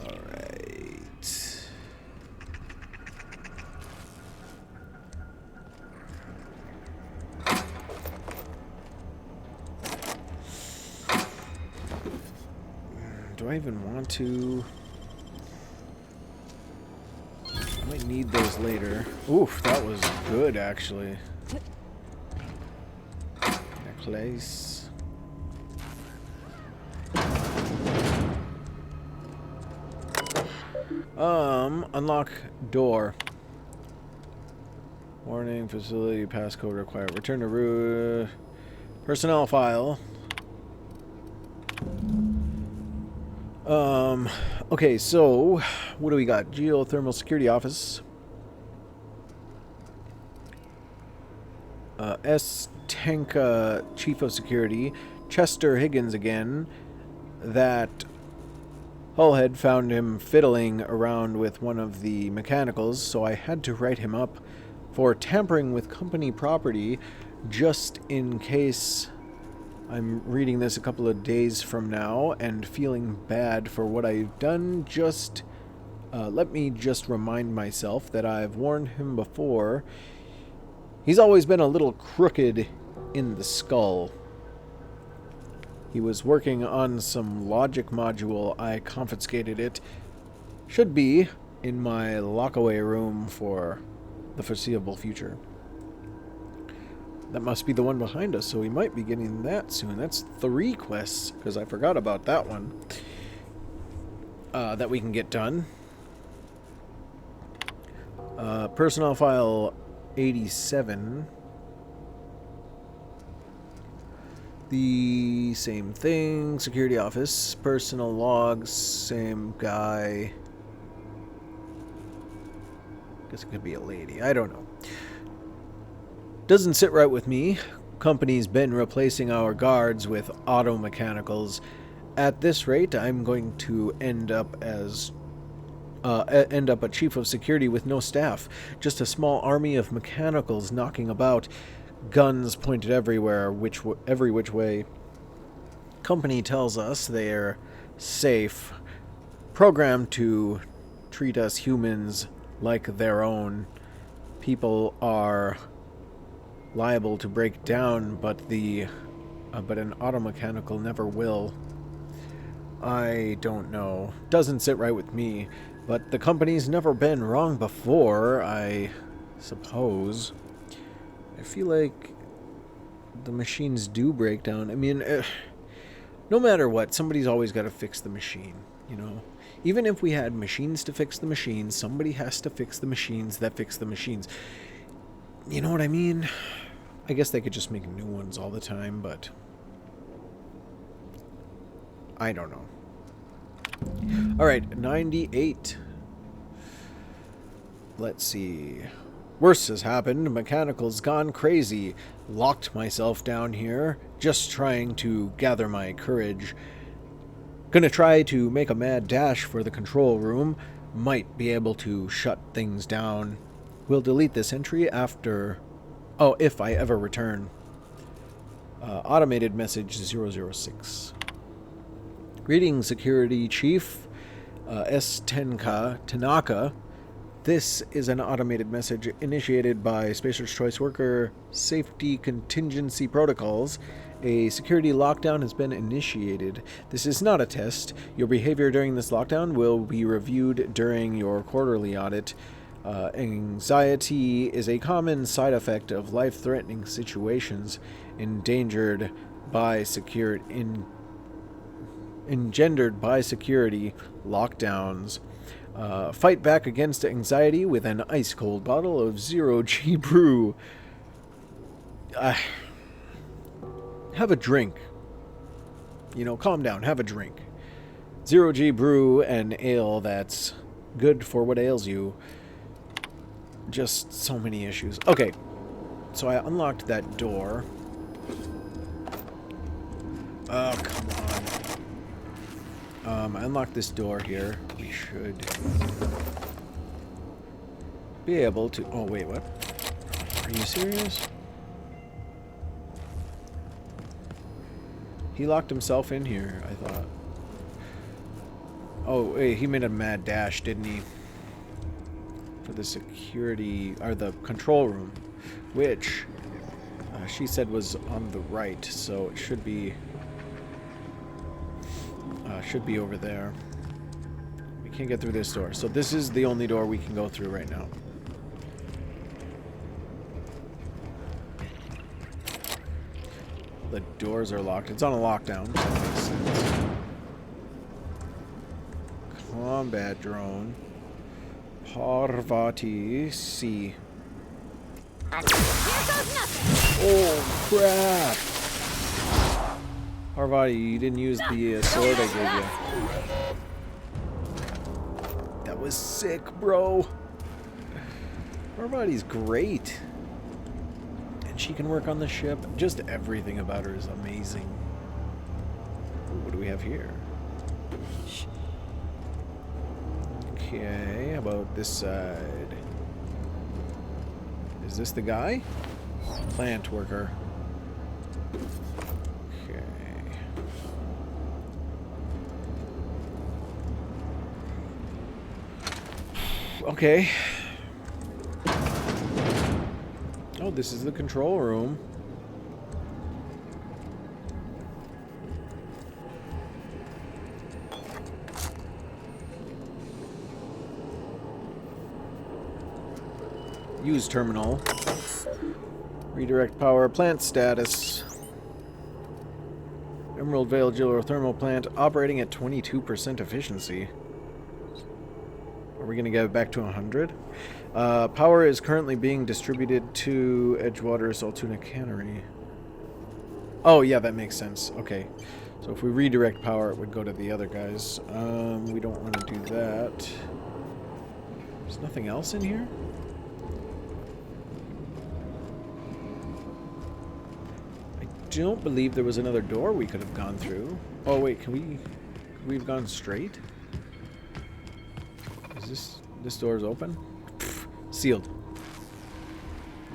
Alright. Do I even want to? I might need those later. Oof, that was good, actually. Necklace. Unlock door. Warning, facility passcode required. Return to root. Personnel file. Okay, so what do we got? Geothermal security office. S. Tanka, chief of security. Chester Higgins again. That Hullhead found him fiddling around with one of the mechanicals, so I had to write him up for tampering with company property, just in case I'm reading this a couple of days from now and feeling bad for what I've done. Just let me just remind myself that I've warned him before. He's always been a little crooked in the skull. He was working on some logic module. I confiscated it. Should be in my lockaway room for the foreseeable future. That must be the one behind us, so we might be getting that soon. That's 3 quests, because I forgot about that one. That we can get done. Personnel file 87. The same thing. Security office. Personal logs. Same guy. Guess it could be a lady. I don't know. Doesn't sit right with me. company's been replacing our guards with auto mechanicals. At this rate, I'm going to end up a chief of security with no staff, just a small army of mechanicals knocking about, guns pointed everywhere, every which way. Company tells us they're safe, programmed to treat us humans like their own. People are liable to break down, but an automechanical never will. I don't know. Doesn't sit right with me, but the company's never been wrong before, I suppose. I feel like the machines do break down. I mean, no matter what, somebody's always got to fix the machine, you know? Even if we had machines to fix the machines, somebody has to fix the machines that fix the machines. You know what I mean? I guess they could just make new ones all the time, but I don't know. Alright, 98. Let's see. Worse has happened. Mechanical's gone crazy. Locked myself down here, just trying to gather my courage. Gonna try to make a mad dash for the control room. Might be able to shut things down. We'll delete this entry after... Oh, if I ever return. Automated message 006. Greetings, Security Chief. S. Tanaka. This is an automated message initiated by Spacer's Choice Worker Safety Contingency Protocols. A security lockdown has been initiated. This is not a test. Your behavior during this lockdown will be reviewed during your quarterly audit. Anxiety is a common side effect of life-threatening situations engendered by security lockdowns. Fight back against anxiety with an ice-cold bottle of 0G brew. Have a drink. You know, calm down. Have a drink. 0G brew and ale that's good for what ails you. Just so many issues. Okay. So I unlocked that door. Oh, come on. I unlocked this door here. We should be able to... Oh, wait, what? Are you serious? He locked himself in here, I thought. Oh, wait, he made a mad dash, didn't he? For the security... or the control room. Which, she said was on the right, so it should be... should be over there. We can't get through this door. So this is the only door we can go through right now. The doors are locked. It's on a lockdown. So that makes sense. Combat drone. Parvati C. Oh, crap! Parvati, you didn't use the sword I gave you. That was sick, bro. Parvati's great. And she can work on the ship. Just everything about her is amazing. Ooh, what do we have here? Okay, how about this side? Is this the guy? Plant worker. Okay. Oh, this is the control room. Use terminal. Redirect power. Plant status. Emerald Vale geothermal plant operating at 22% efficiency. Are we going to get it back to 100? Power is currently being distributed to Edgewater Saltuna Cannery. Oh, yeah, that makes sense. Okay. So if we redirect power, it would go to the other guys. We don't want to do that. There's nothing else in here? don't believe there was another door we could have gone through. Oh wait, we've gone straight? Is this door is open? Pfft, sealed.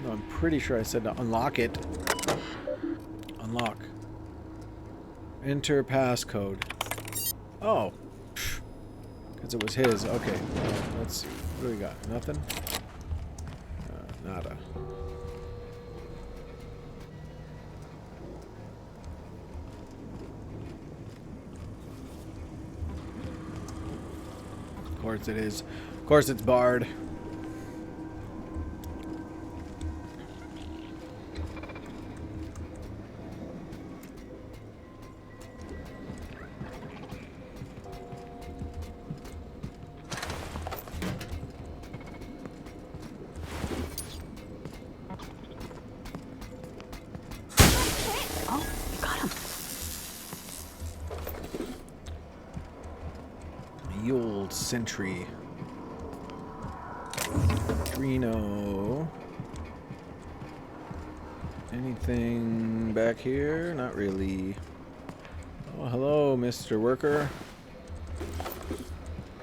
No, I'm pretty sure I said to unlock it. Unlock. Enter passcode. Oh. Because it was his. Okay. Let's see. What do we got? Nothing? Nada. Of course it is. Of course it's barred. The old sentry. Drino. Anything back here? Not really. Oh, hello, Mr. Worker.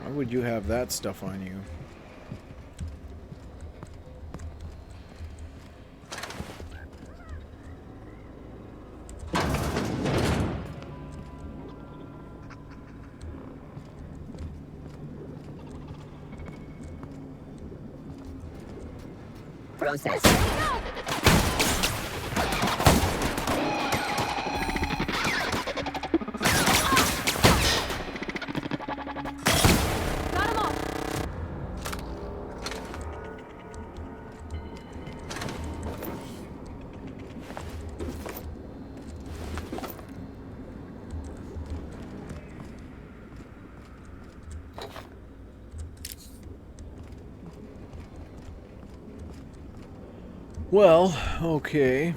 Why would you have that stuff on you? Process. Got him all. Well, okay.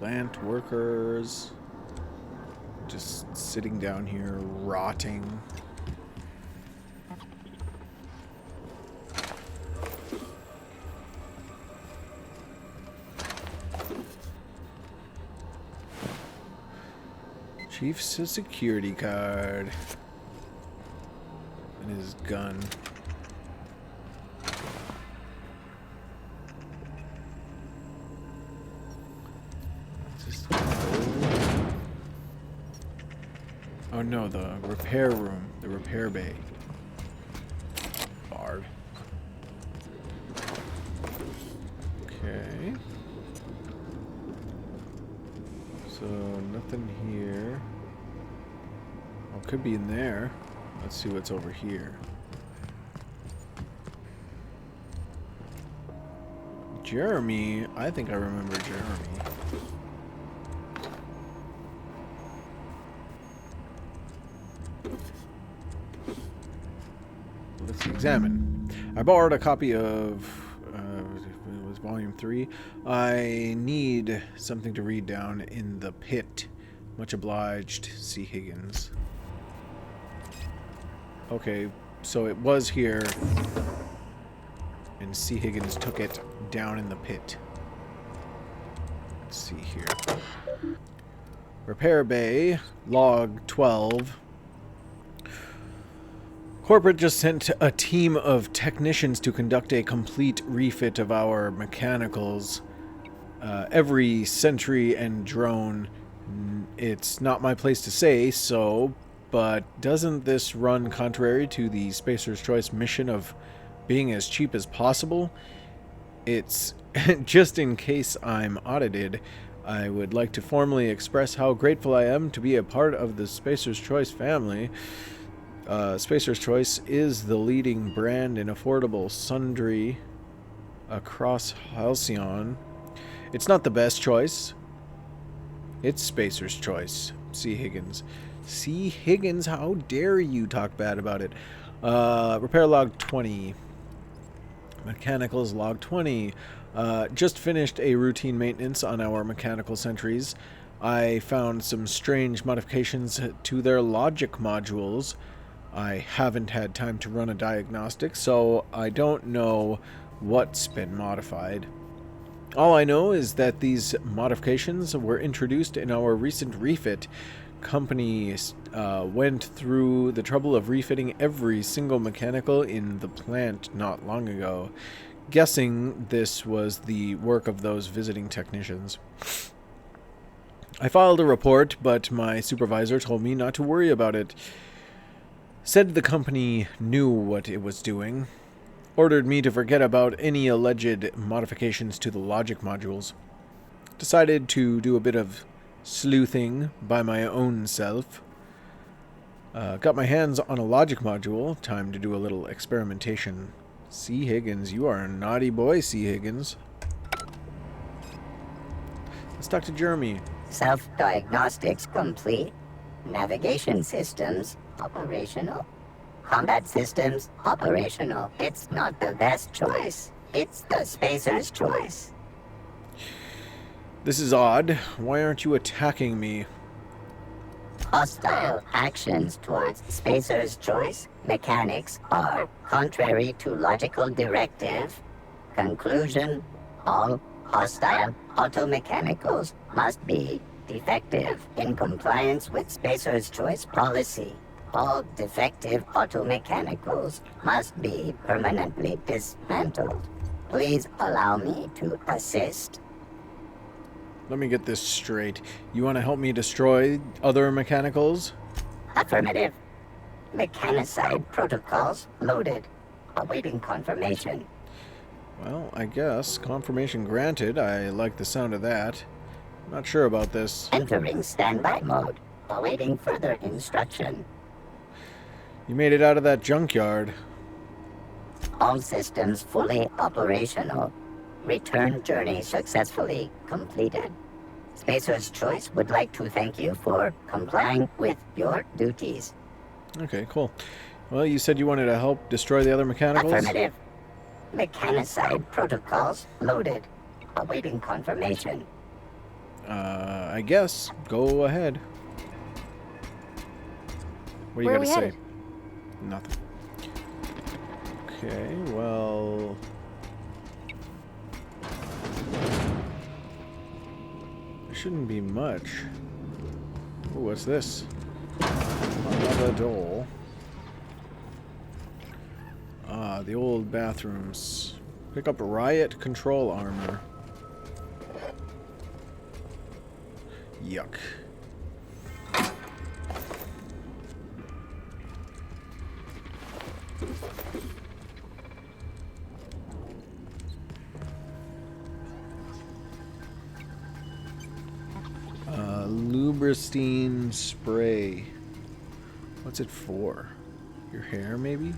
Plant workers just sitting down here rotting. Chief's security card and his gun. Oh no, the repair room, the repair bay. Barred. Okay. So nothing here. Oh, could be in there. Let's see what's over here. Jeremy, I think I remember Jeremy. Let's examine. I borrowed a copy of it was volume 3. I need something to read down in the pit. Much obliged, C. Higgins. Okay, so it was here, and C. Higgins took it down in the pit. Let's see here. Repair bay, log 12. Corporate just sent a team of technicians to conduct a complete refit of our mechanicals. Every sentry and drone. It's not my place to say so, but doesn't this run contrary to the Spacer's Choice mission of being as cheap as possible? It's just in case I'm audited, I would like to formally express how grateful I am to be a part of the Spacer's Choice family. Spacer's Choice is the leading brand in affordable sundry across Halcyon. It's not the best choice. It's Spacer's Choice. C. Higgins. C. Higgins, how dare you talk bad about it? Repair log 20. Mechanicals log 20. Just finished a routine maintenance on our mechanical sentries. I found some strange modifications to their logic modules. I haven't had time to run a diagnostic, so I don't know what's been modified. All I know is that these modifications were introduced in our recent refit. Company went through the trouble of refitting every single mechanical in the plant not long ago. Guessing this was the work of those visiting technicians. I filed a report, but my supervisor told me not to worry about it. Said the company knew what it was doing. Ordered me to forget about any alleged modifications to the logic modules. Decided to do a bit of sleuthing by my own self. Got my hands on a logic module. Time to do a little experimentation. C. Higgins, you are a naughty boy, C. Higgins. Let's talk to Jeremy. Self-diagnostics complete. Navigation systems operational. Combat systems operational. It's not the best choice. It's the spacer's choice. This is odd. Why aren't you attacking me? Hostile actions towards spacer's choice mechanics are contrary to logical directive. Conclusion: all hostile automechanicals must be defective in compliance with spacer's choice policy. All defective automechanicals must be permanently dismantled. Please allow me to assist. Let me get this straight. You want to help me destroy other mechanicals? Affirmative. Mechanicide protocols loaded. Awaiting confirmation. Well, I guess. Confirmation granted. I like the sound of that. Not sure about this. Entering standby mode. Awaiting further instruction. You made it out of that junkyard. All systems fully operational. Return journey successfully completed. Spacer's Choice would like to thank you for complying with your duties. Okay, cool. Well, you said you wanted to help destroy the other mechanicals? Affirmative. Mechanicide protocols loaded. Awaiting confirmation. I guess. Go ahead. What do you Where are got to we say? headed? Nothing. Okay, well... There shouldn't be much. Ooh, what's this? Another door. Ah, the old bathrooms. Pick up riot control armor. Yuck. Lubricine spray. What's it for? Your hair, maybe?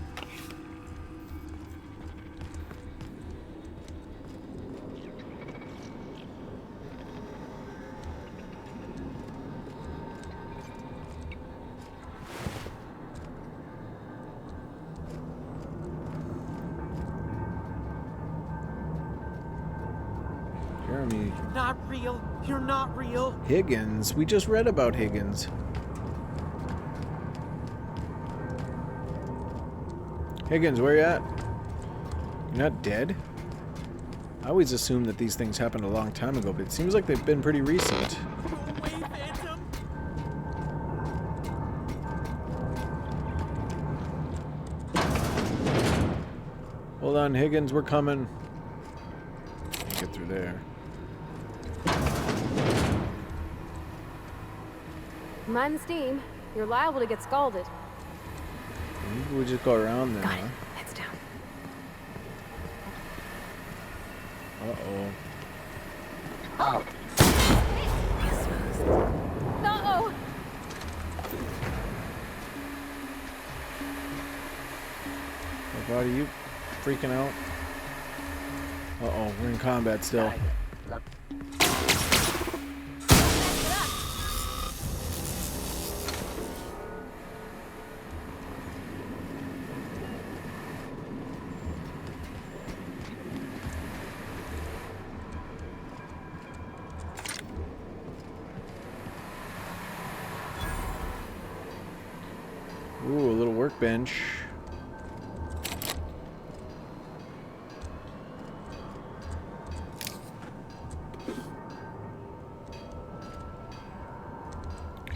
Jeremy. Not real. You're not real. Higgins. We just read about Higgins. Higgins, where you at? You're not dead? I always assumed that these things happened a long time ago, but it seems like they've been pretty recent. Go away, Phantom. Hold on, Higgins, we're coming. Get through there. Mind the steam. You're liable to get scalded. Maybe we just go around there. Got it. Heads down. Uh-oh. Oh, Uh-oh! Hey, buddy, you freaking out? Uh-oh, we're in combat still. look. Ooh, a little workbench.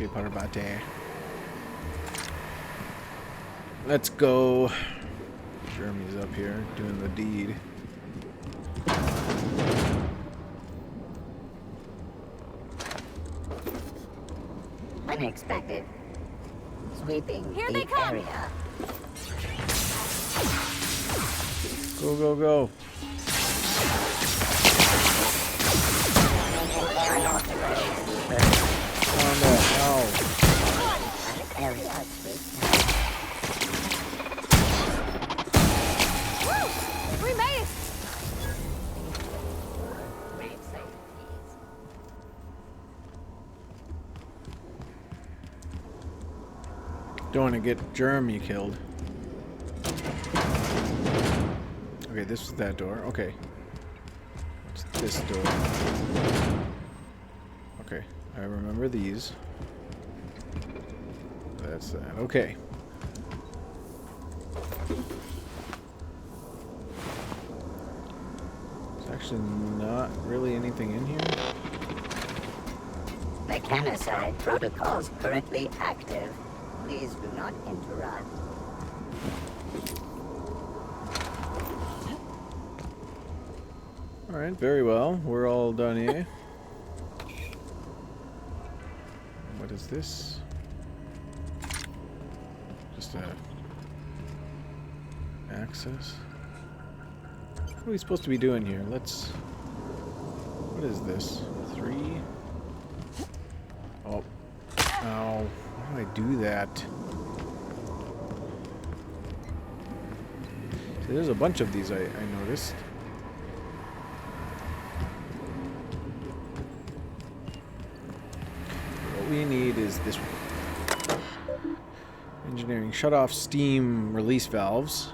Okay, Parvati. Let's go. Jeremy's up here doing the deed. Unexpected. Sweeping Here the they come. area. Go, go, go. On the hell. That area sweeps. Woo! We made it! Grave site keys. Don't want to get Jeremy killed. Okay, this is that door. Okay. What's this door? Okay, I remember these. That's that. Okay. There's actually not really anything in here. Mechanicide protocols currently active. Please do not interrupt. Alright, very well. We're all done here. What is this? Just a access. What are we supposed to be doing here? Let's. What is this? 3? Oh. Ow. Why do I do that? See, there's a bunch of these I noticed. What we need is this one. Engineering. Shut off steam release valves.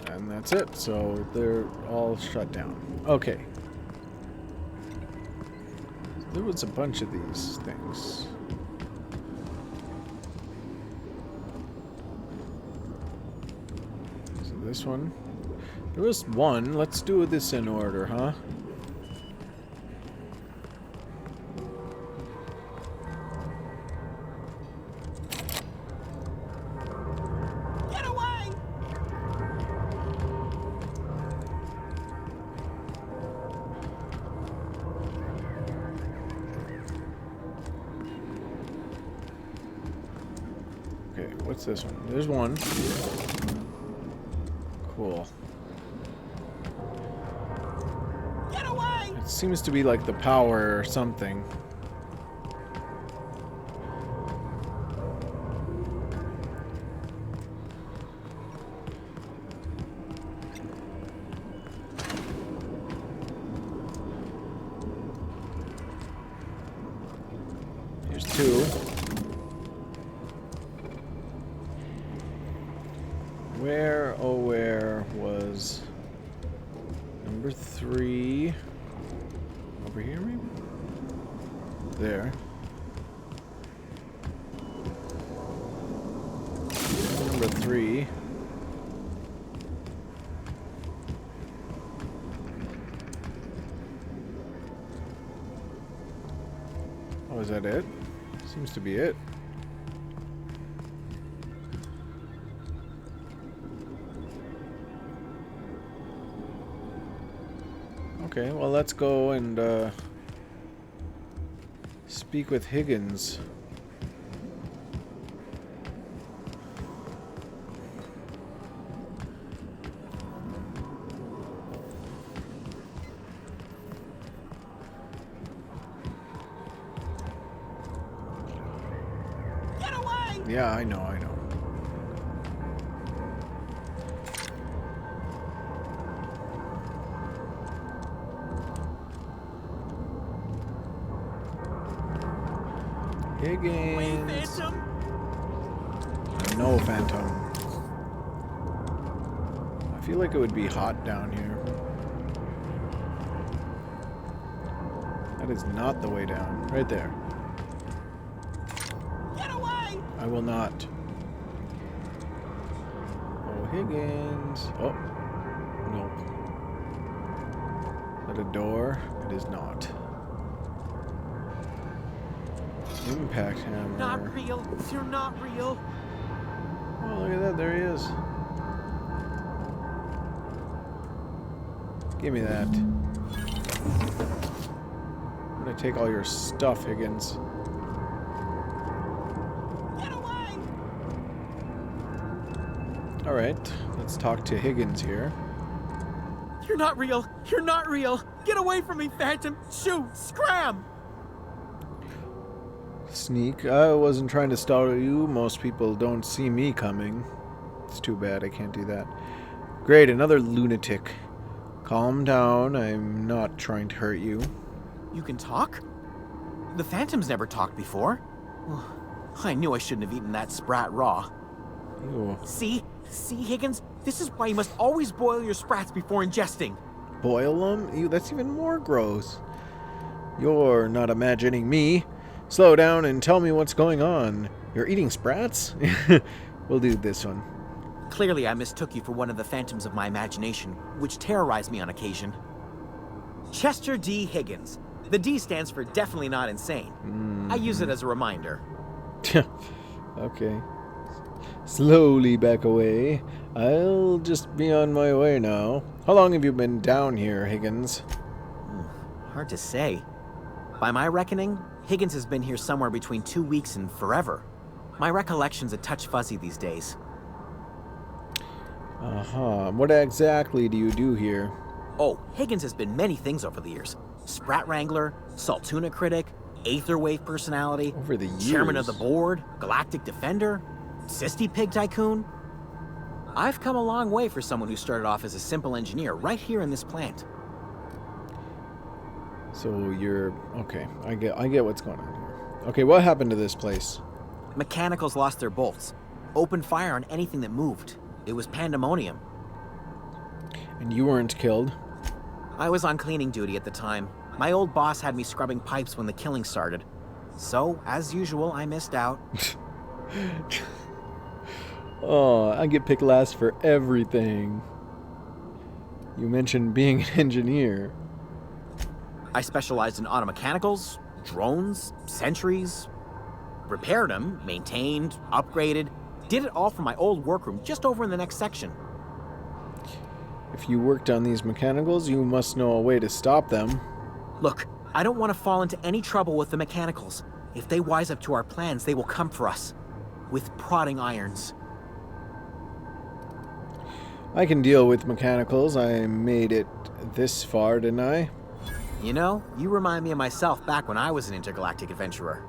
And that's it. So they're all shut down. Okay. There was a bunch of these things. So this one. There was one. Let's do this in order, huh? Get away! Okay, what's this one? There's one. Cool. Get away! It seems to be like the power or something. Here's 2. Where, oh where was number 3? Over here maybe? There. Number 3. Oh, is that it? Seems to be it. Okay, well, let's go and speak with Higgins. Get away! Yeah, I know, I know. Higgins. Phantom! No, Phantom. I feel like it would be hot down here. That is not the way down. Right there. Get away! I will not. Oh, Higgins. Oh. Nope. Is that a door? It is not. Impact hammer. Not real. You're not real. Oh, look at that. There he is. Give me that. I'm gonna take all your stuff, Higgins. Get away! Alright, let's talk to Higgins here. You're not real. You're not real. Get away from me, Phantom. Shoot! Scram! Sneak. I wasn't trying to startle you. Most people don't see me coming. It's too bad I can't do that. Great, another lunatic. Calm down. I'm not trying to hurt you. You can talk? The Phantom's never talked before. I knew I shouldn't have eaten that sprat raw. Ew. See? See, Higgins? This is why you must always boil your sprats before ingesting. Boil them? Ew, that's even more gross. You're not imagining me. Slow down and tell me what's going on. You're eating sprats? We'll do this one. Clearly, I mistook you for one of the phantoms of my imagination, which terrorized me on occasion. Chester D. Higgins. The D stands for definitely not insane. I use it as a reminder. Okay. Slowly back away. I'll just be on my way now. How long have you been down here, Higgins? Hard to say. By my reckoning, Higgins has been here somewhere between 2 weeks and forever. My recollection's a touch fuzzy these days. What exactly do you do here? Oh, Higgins has been many things over the years. Sprat Wrangler, Saltuna Critic, Aetherwave Personality, Over the years? Chairman of the Board, Galactic Defender, Sisty Pig Tycoon. I've come a long way for someone who started off as a simple engineer right here in this plant. So you're... Okay, I get what's going on here. Okay, what happened to this place? Mechanicals lost their bolts. Opened fire on anything that moved. It was pandemonium. And you weren't killed? I was on cleaning duty at the time. My old boss had me scrubbing pipes when the killing started. So, as usual, I missed out. Oh, I get picked last for everything. You mentioned being an engineer. I specialized in automechanicals, drones, sentries. Repaired them, maintained, upgraded. Did it all from my old workroom just over in the next section. If you worked on these mechanicals, you must know a way to stop them. Look, I don't want to fall into any trouble with the mechanicals. If they wise up to our plans, they will come for us. With prodding irons. I can deal with mechanicals. I made it this far, didn't I? You know, you remind me of myself back when I was an intergalactic adventurer.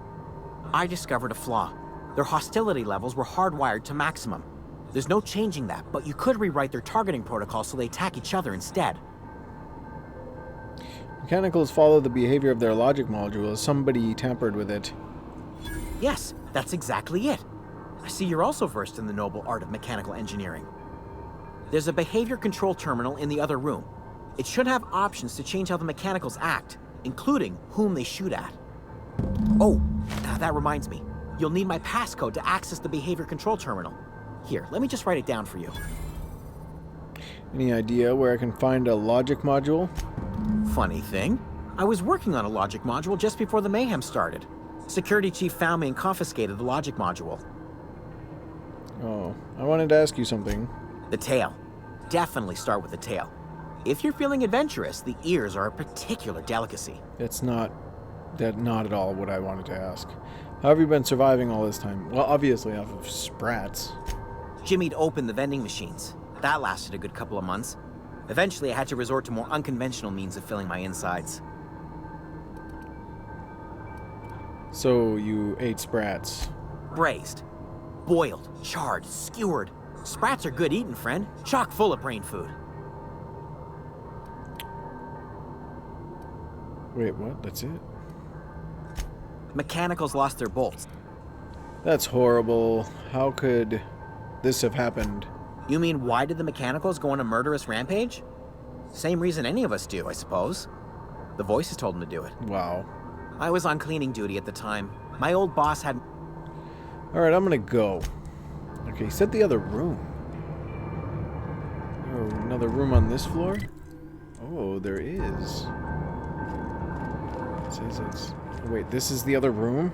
I discovered a flaw. Their hostility levels were hardwired to maximum. There's no changing that, but you could rewrite their targeting protocol so they attack each other instead. Mechanicals follow the behavior of their logic module. Somebody tampered with it. Yes, that's exactly it. I see you're also versed in the noble art of mechanical engineering. There's a behavior control terminal in the other room. It should have options to change how the mechanicals act, including whom they shoot at. Oh, that reminds me. You'll need my passcode to access the behavior control terminal. Here, let me just write it down for you. Any idea where I can find a logic module? Funny thing, I was working on a logic module just before the mayhem started. Security chief found me and confiscated the logic module. Oh, I wanted to ask you something. The tail. Definitely start with the tail. If you're feeling adventurous, the ears are a particular delicacy. That's not at all what I wanted to ask. How have you been surviving all this time? Well, obviously off of sprats. Jimmy'd opened the vending machines. That lasted a good couple of months. Eventually, I had to resort to more unconventional means of filling my insides. So you ate sprats. Braised. Boiled, charred, skewered. Sprats are good eating, friend. Chock full of brain food. Wait, what? That's it? Mechanicals lost their bolts. That's horrible. How could this have happened? You mean, why did the mechanicals go on a murderous rampage? Same reason any of us do, I suppose. The voices told them to do it. Wow. I was on cleaning duty at the time. My old boss had... Alright, I'm gonna go. Okay, set the other room. Oh, another room on this floor? Oh, there is. It says it's... Oh, wait, this is the other room?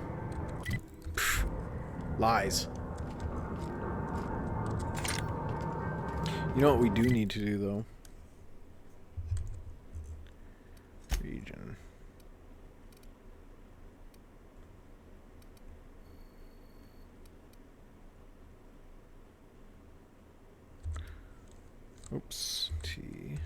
Lies. You know what we do need to do, though? Region. Oops. T.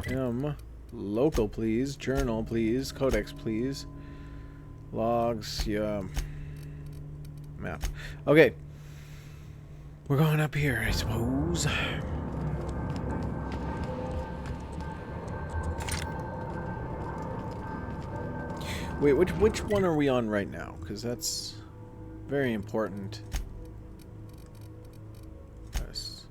M. Local, please. Journal, please. Codex, please. Logs, yeah. Map. Okay. We're going up here, I suppose. Wait, which one are we on right now? Because that's very important. Yes.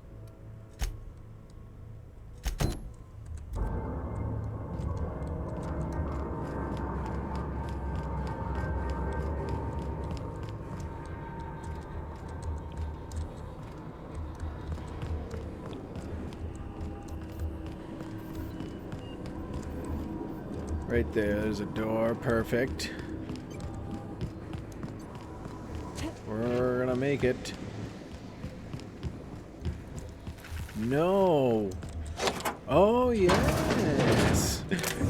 Right there's a door. Perfect. We're gonna make it. No. Oh, yes.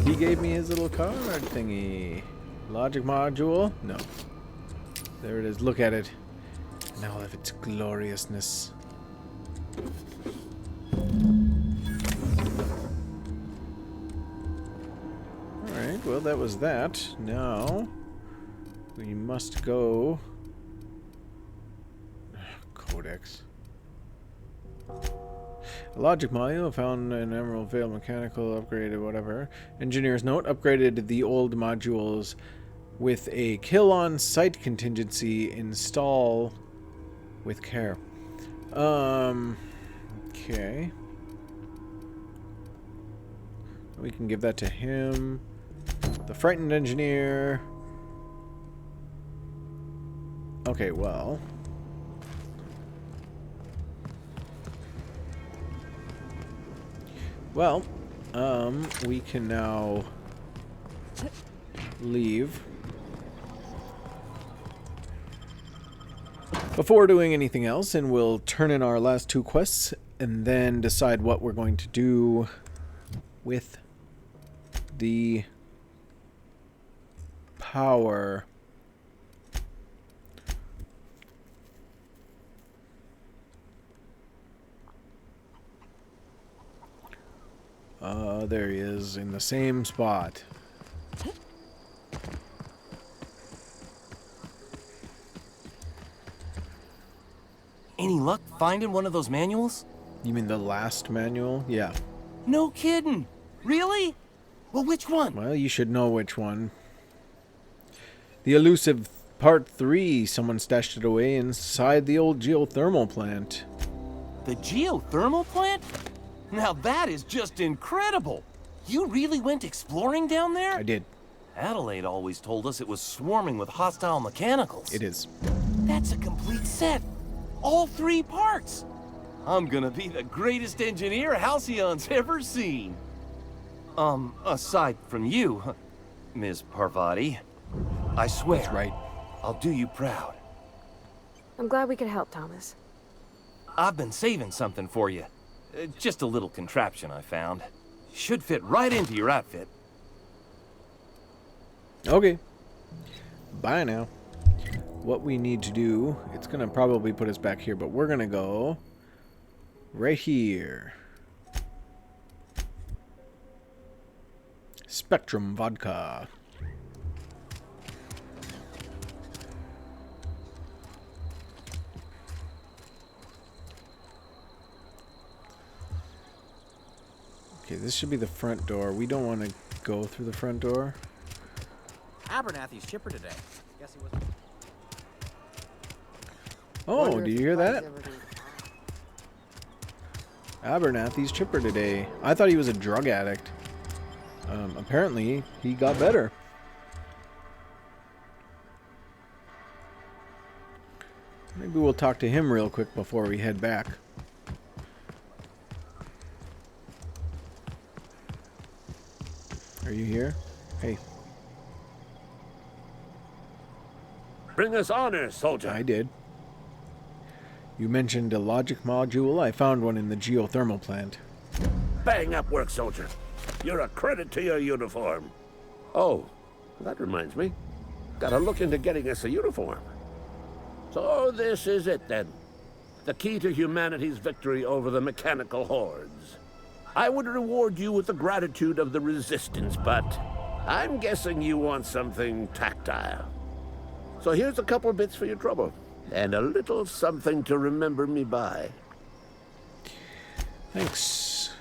He gave me his little card thingy. Logic module? No. There it is. Look at it. In all of its gloriousness. Alright, well, that was that. Now, we must go... Codex. A logic module found in Emerald Vale Mechanical, upgraded, whatever. Engineer's note, upgraded the old modules with a kill on site contingency. Install with care. Okay. We can give that to him. The frightened engineer. Okay, well. Well, we can now leave. Before doing anything else, and we'll turn in our last two quests and then decide what we're going to do with the power. There he is, in the same spot. Any luck finding one of those manuals? You mean the last manual? Yeah. No kidding. Really? Well, which one? Well, you should know which one. The elusive Part 3. Someone stashed it away inside the old geothermal plant. The geothermal plant? Now that is just incredible. You really went exploring down there? I did. Adelaide always told us it was swarming with hostile mechanicals. It is. That's a complete set. All 3 parts. I'm gonna be the greatest engineer Halcyon's ever seen. Aside from you, Ms. Parvati, I swear. That's right. I'll do you proud. I'm glad we could help, Thomas. I've been saving something for you. Just a little contraption I found. Should fit right into your outfit. Okay. Bye now. What we need to do, it's going to probably put us back here, but we're going to go right here. Spectrum Vodka. Okay, this should be the front door. We don't want to go through the front door. Abernathy's chipper today. Guess he wasn't. Oh, do you hear that? Abernathy's chipper today. I thought he was a drug addict. Apparently, he got better. Maybe we'll talk to him real quick before we head back. Are you here? Hey, Bring us honor, soldier. I did. You mentioned a logic module. I found one in the geothermal plant. Bang up work, soldier. You're a credit to your uniform. Oh, that reminds me. Gotta look into getting us a uniform. So this is it, then. The key to humanity's victory over the mechanical hordes. I would reward you with the gratitude of the Resistance, but I'm guessing you want something tactile. So here's a couple bits for your trouble, and a little something to remember me by. Thanks.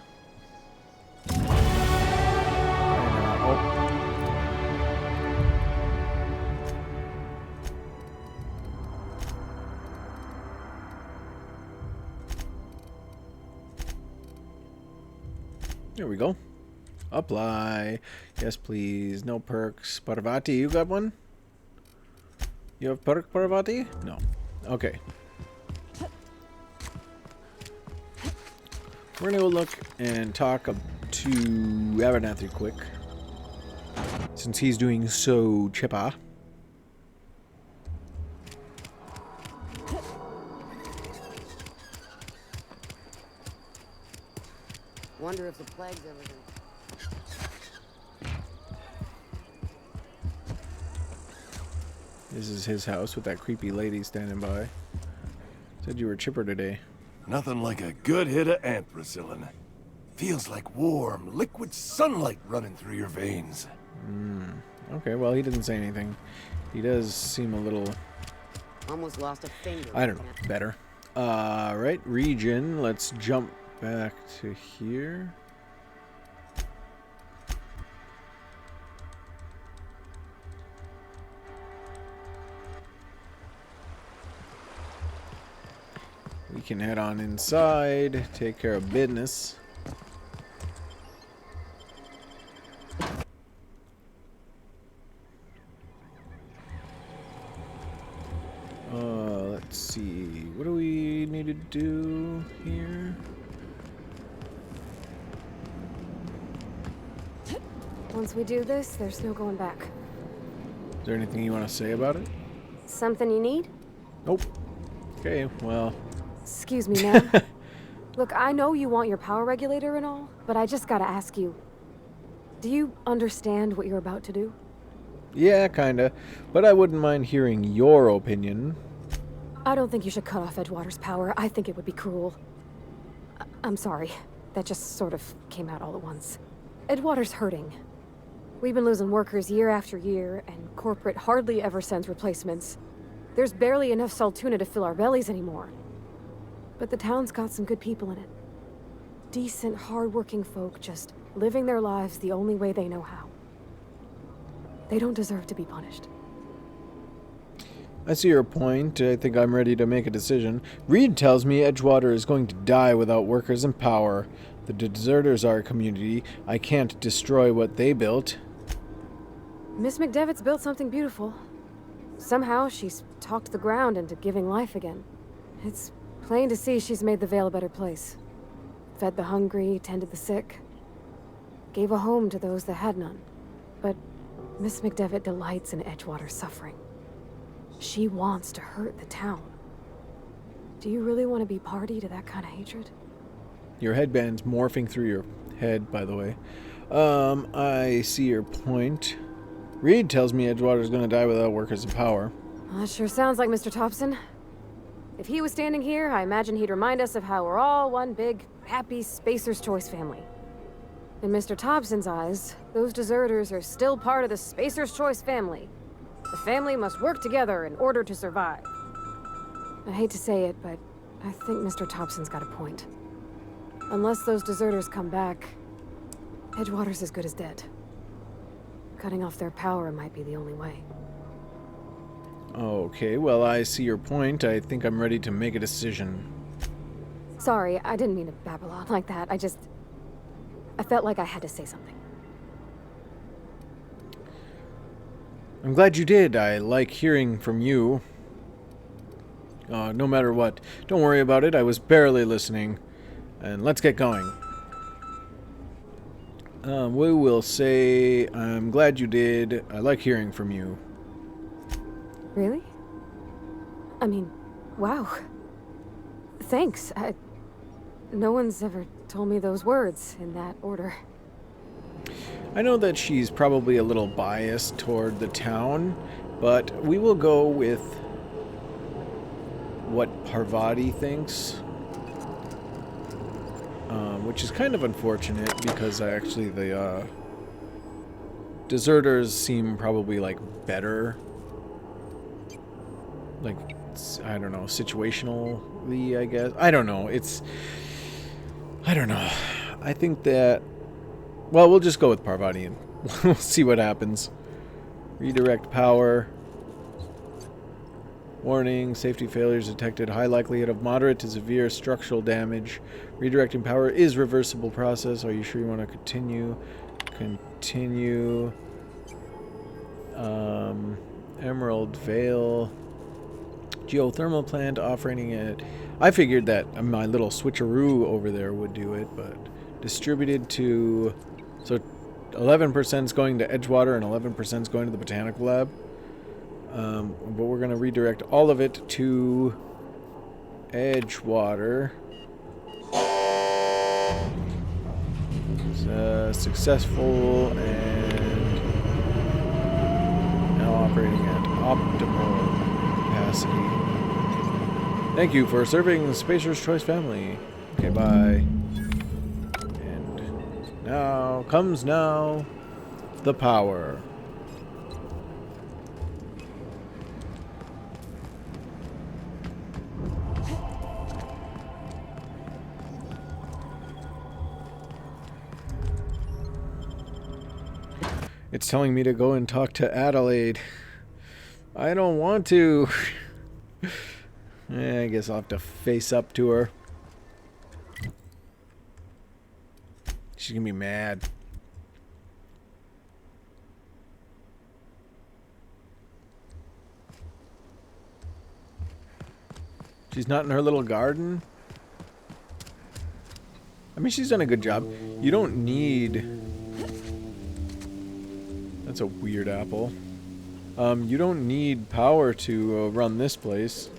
There we go. Apply. Yes, please. No perks. Parvati, you got one? You have perk, Parvati? No. Okay. We're gonna go look and talk to Abernathy quick, since he's doing so chippa. Wonder if the plague's ever gonna... This is his house with that creepy lady standing by. Said you were chipper today. Nothing like a good hit of ampicillin. Feels like warm, liquid sunlight running through your veins. Okay, well, he didn't say anything. He does seem a little... Almost lost a finger. I don't know. Better. Right, region. Let's jump back to here. We can head on inside, take care of business. Let's see. What do we need to do here? Once we do this, there's no going back. Is there anything you want to say about it? Something you need? Nope. Okay, well... Excuse me, ma'am. Look, I know you want your power regulator and all, but I just gotta ask you. Do you understand what you're about to do? Yeah, kinda. But I wouldn't mind hearing your opinion. I don't think you should cut off Edgewater's power. I think it would be cruel. I'm sorry. That just sort of came out all at once. Edgewater's hurting. We've been losing workers year after year, and corporate hardly ever sends replacements. There's barely enough Saltuna to fill our bellies anymore. But the town's got some good people in it. Decent, hard-working folk just living their lives the only way they know how. They don't deserve to be punished. I see your point. I think I'm ready to make a decision. Reed tells me Edgewater is going to die without workers and power. The deserters are a community. I can't destroy what they built. Miss McDevitt's built something beautiful. Somehow she's talked the ground into giving life again. It's plain to see she's made the Vale a better place. Fed the hungry, tended the sick. Gave a home to those that had none. But Miss McDevitt delights in Edgewater's suffering. She wants to hurt the town. Do you really want to be party to that kind of hatred? Your headband's morphing through your head, by the way. I see your point. Reed tells me Edgewater's gonna die without workers and power. Well, that sure sounds like Mr. Thompson. If he was standing here, I imagine he'd remind us of how we're all one big, happy Spacer's Choice family. In Mr. Thompson's eyes, those deserters are still part of the Spacer's Choice family. The family must work together in order to survive. I hate to say it, but I think Mr. Thompson's got a point. Unless those deserters come back, Edgewater's as good as dead. Cutting off their power might be the only way. Okay, well, I see your point. I think I'm ready to make a decision. Sorry, I didn't mean to babble on like that. I felt like I had to say something. I'm glad you did. I like hearing from you. No matter what. Don't worry about it. I was barely listening. And let's get going. We will say, I'm glad you did. I like hearing from you. Really? I mean, wow. Thanks. No one's ever told me those words in that order. I know that she's probably a little biased toward the town, but we will go with what Parvati thinks. Which is kind of unfortunate because actually the deserters seem probably like better. Like, I don't know, situationally, I guess. I don't know. I don't know. I think that, well, we'll just go with Parvati and we'll see what happens. Redirect power. Warning, safety failures detected. High likelihood of moderate to severe structural damage. Redirecting power is reversible process. Are you sure you want to continue? Continue. Emerald Vale. Geothermal plant operating at... I figured that my little switcheroo over there would do it, but distributed to... So 11% is going to Edgewater and 11% is going to the Botanical Lab. But we're going to redirect all of it to Edgewater. It's successful and now operating at optimal capacity. Thank you for serving Spacer's Choice family. Okay, bye. And now comes the power. It's telling me to go and talk to Adelaide. I don't want to. I guess I'll have to face up to her. She's gonna be mad. She's not in her little garden? I mean, she's done a good job. You don't need... That's a weird apple. You don't need power to run this place.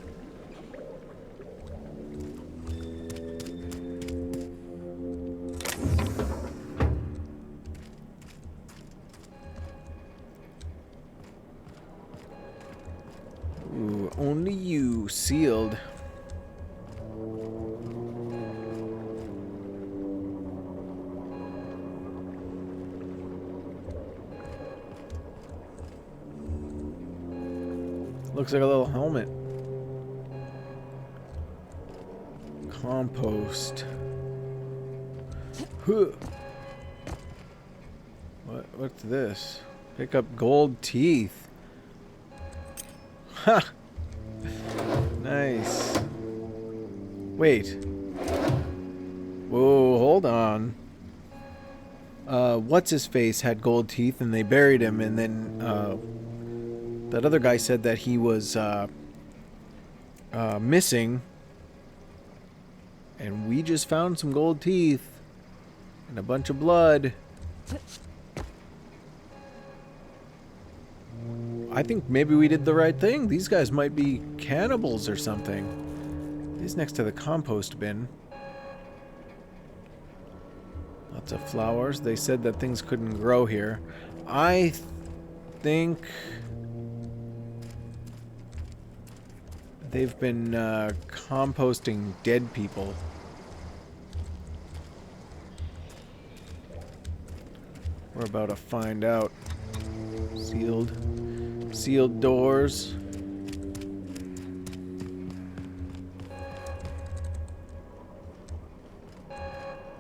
Ooh, only you, sealed. Looks like a little helmet. Compost. Huh. What's this? Pick up gold teeth. Ha! Nice. Wait. Whoa, hold on. What's his face had gold teeth and they buried him, and then that other guy said that he was missing, and we just found some gold teeth and a bunch of blood. I think maybe we did the right thing. These guys might be cannibals or something. He's next to the compost bin. Lots of flowers. They said that things couldn't grow here. I think they've been composting dead people. We're about to find out. Sealed doors.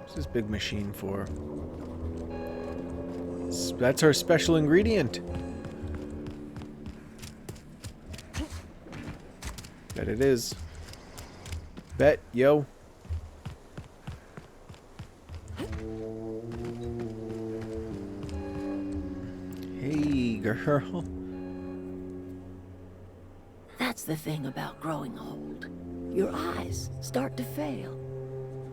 What's this big machine for? That's our special ingredient. Bet it is. Bet, yo. Hey, girl. That's the thing about growing old. Your eyes start to fail.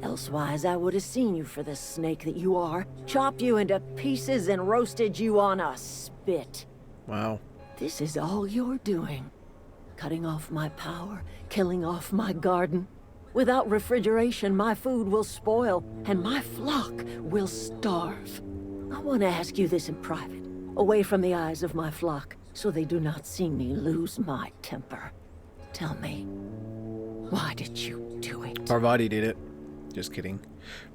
Elsewise, I would have seen you for the snake that you are, chopped you into pieces and roasted you on a spit. Wow. This is all you're doing. Cutting off my power, killing off my garden. Without refrigeration, my food will spoil, and my flock will starve. I want to ask you this in private, away from the eyes of my flock, so they do not see me lose my temper. Tell me, why did you do it? Parvati did it. Just kidding.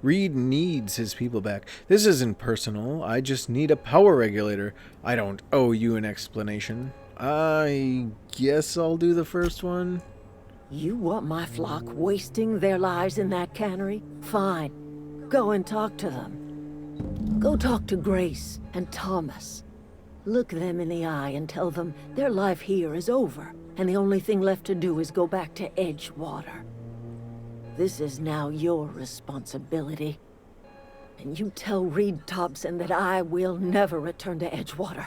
Reed needs his people back. This isn't personal. I just need a power regulator. I don't owe you an explanation. I guess I'll do the first one. You want my flock wasting their lives in that cannery? Fine. Go and talk to them. Go talk to Grace and Thomas. Look them in the eye and tell them their life here is over, and the only thing left to do is go back to Edgewater. This is now your responsibility. And you tell Reed Thompson that I will never return to Edgewater.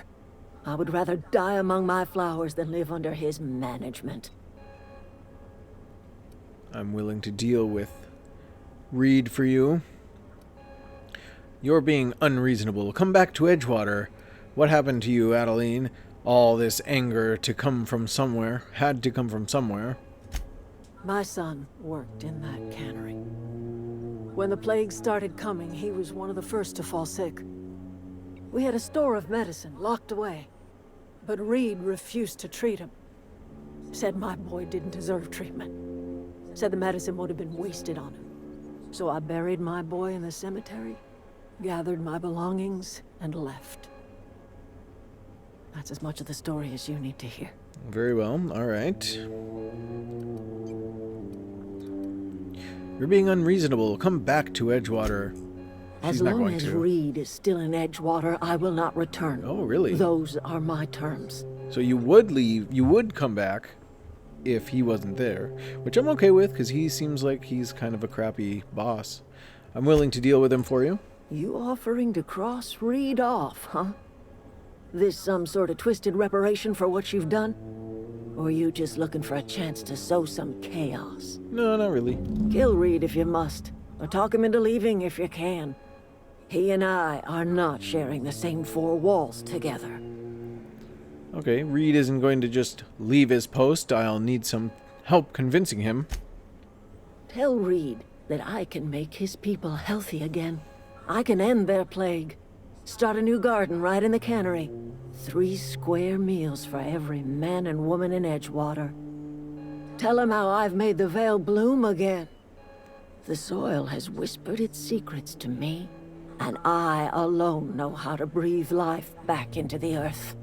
I would rather die among my flowers than live under his management. I'm willing to deal with Reed for you. You're being unreasonable. Come back to Edgewater. What happened to you, Adeline? All this anger to come from somewhere. Had to come from somewhere. My son worked in that cannery. When the plague started coming, he was one of the first to fall sick. We had a store of medicine locked away, but Reed refused to treat him. Said my boy didn't deserve treatment. Said the medicine would have been wasted on him. So I buried my boy in the cemetery, gathered my belongings, and left. That's as much of the story as you need to hear. Very well. All right. You're being unreasonable. Come back to Edgewater. As long as Reed is still in Edgewater, I will not return. Oh, really? Those are my terms. So you would leave, you would come back if he wasn't there, which I'm okay with because he seems like he's kind of a crappy boss. I'm willing to deal with him for you. You offering to cross Reed off, huh? This some sort of twisted reparation for what you've done? Or are you just looking for a chance to sow some chaos? No, not really. Kill Reed if you must, or talk him into leaving if you can. He and I are not sharing the same four walls together. Okay, Reed isn't going to just leave his post. I'll need some help convincing him. Tell Reed that I can make his people healthy again. I can end their plague. Start a new garden right in the cannery. 3 square meals for every man and woman in Edgewater. Tell him how I've made the Vale bloom again. The soil has whispered its secrets to me, and I alone know how to breathe life back into the earth.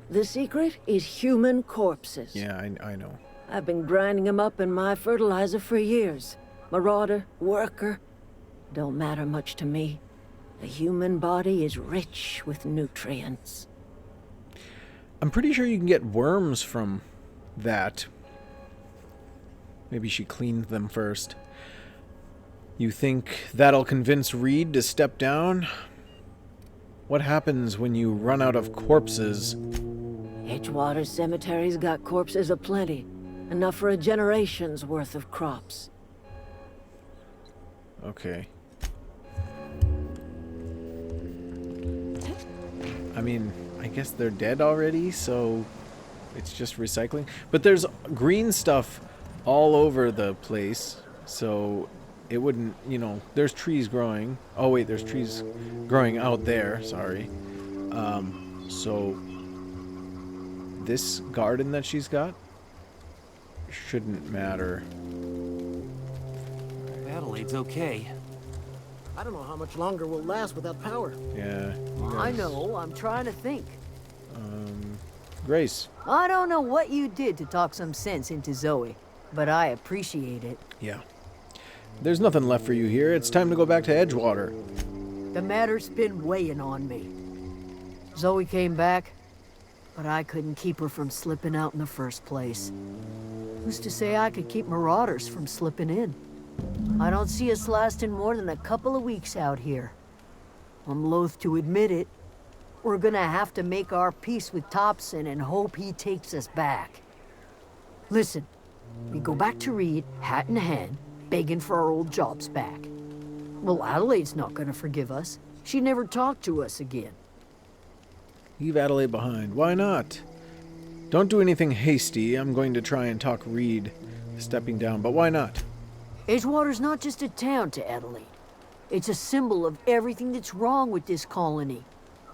The secret is human corpses. Yeah, I know. I've been grinding them up in my fertilizer for years. Marauder, worker, don't matter much to me. The human body is rich with nutrients. I'm pretty sure you can get worms from that. Maybe she cleaned them first. You think that'll convince Reed to step down? What happens when you run out of corpses? Edgewater Cemetery's got corpses aplenty. Enough for a generation's worth of crops. Okay. I mean, I guess they're dead already, so it's just recycling. But there's green stuff all over the place, so it wouldn't, you know, there's trees growing. Oh wait, there's trees growing out there, sorry. So this garden that she's got shouldn't matter. Adelaide's okay. I don't know how much longer we'll last without power. Yeah. I know, I'm trying to think. Grace. I don't know what you did to talk some sense into Zoe, but I appreciate it. Yeah. There's nothing left for you here. It's time to go back to Edgewater. The matter's been weighing on me. Zoe came back, but I couldn't keep her from slipping out in the first place. Who's to say I could keep marauders from slipping in? I don't see us lasting more than a couple of weeks out here. I'm loath to admit it. We're gonna have to make our peace with Thompson and hope he takes us back. Listen, we go back to Reed, hat in hand, begging for our old jobs back. Well, Adelaide's not gonna forgive us. She never talked to us again. Leave Adelaide behind. Why not? Don't do anything hasty. I'm going to try and talk Reed, stepping down, but why not? Edgewater's not just a town to Adelaide. It's a symbol of everything that's wrong with this colony.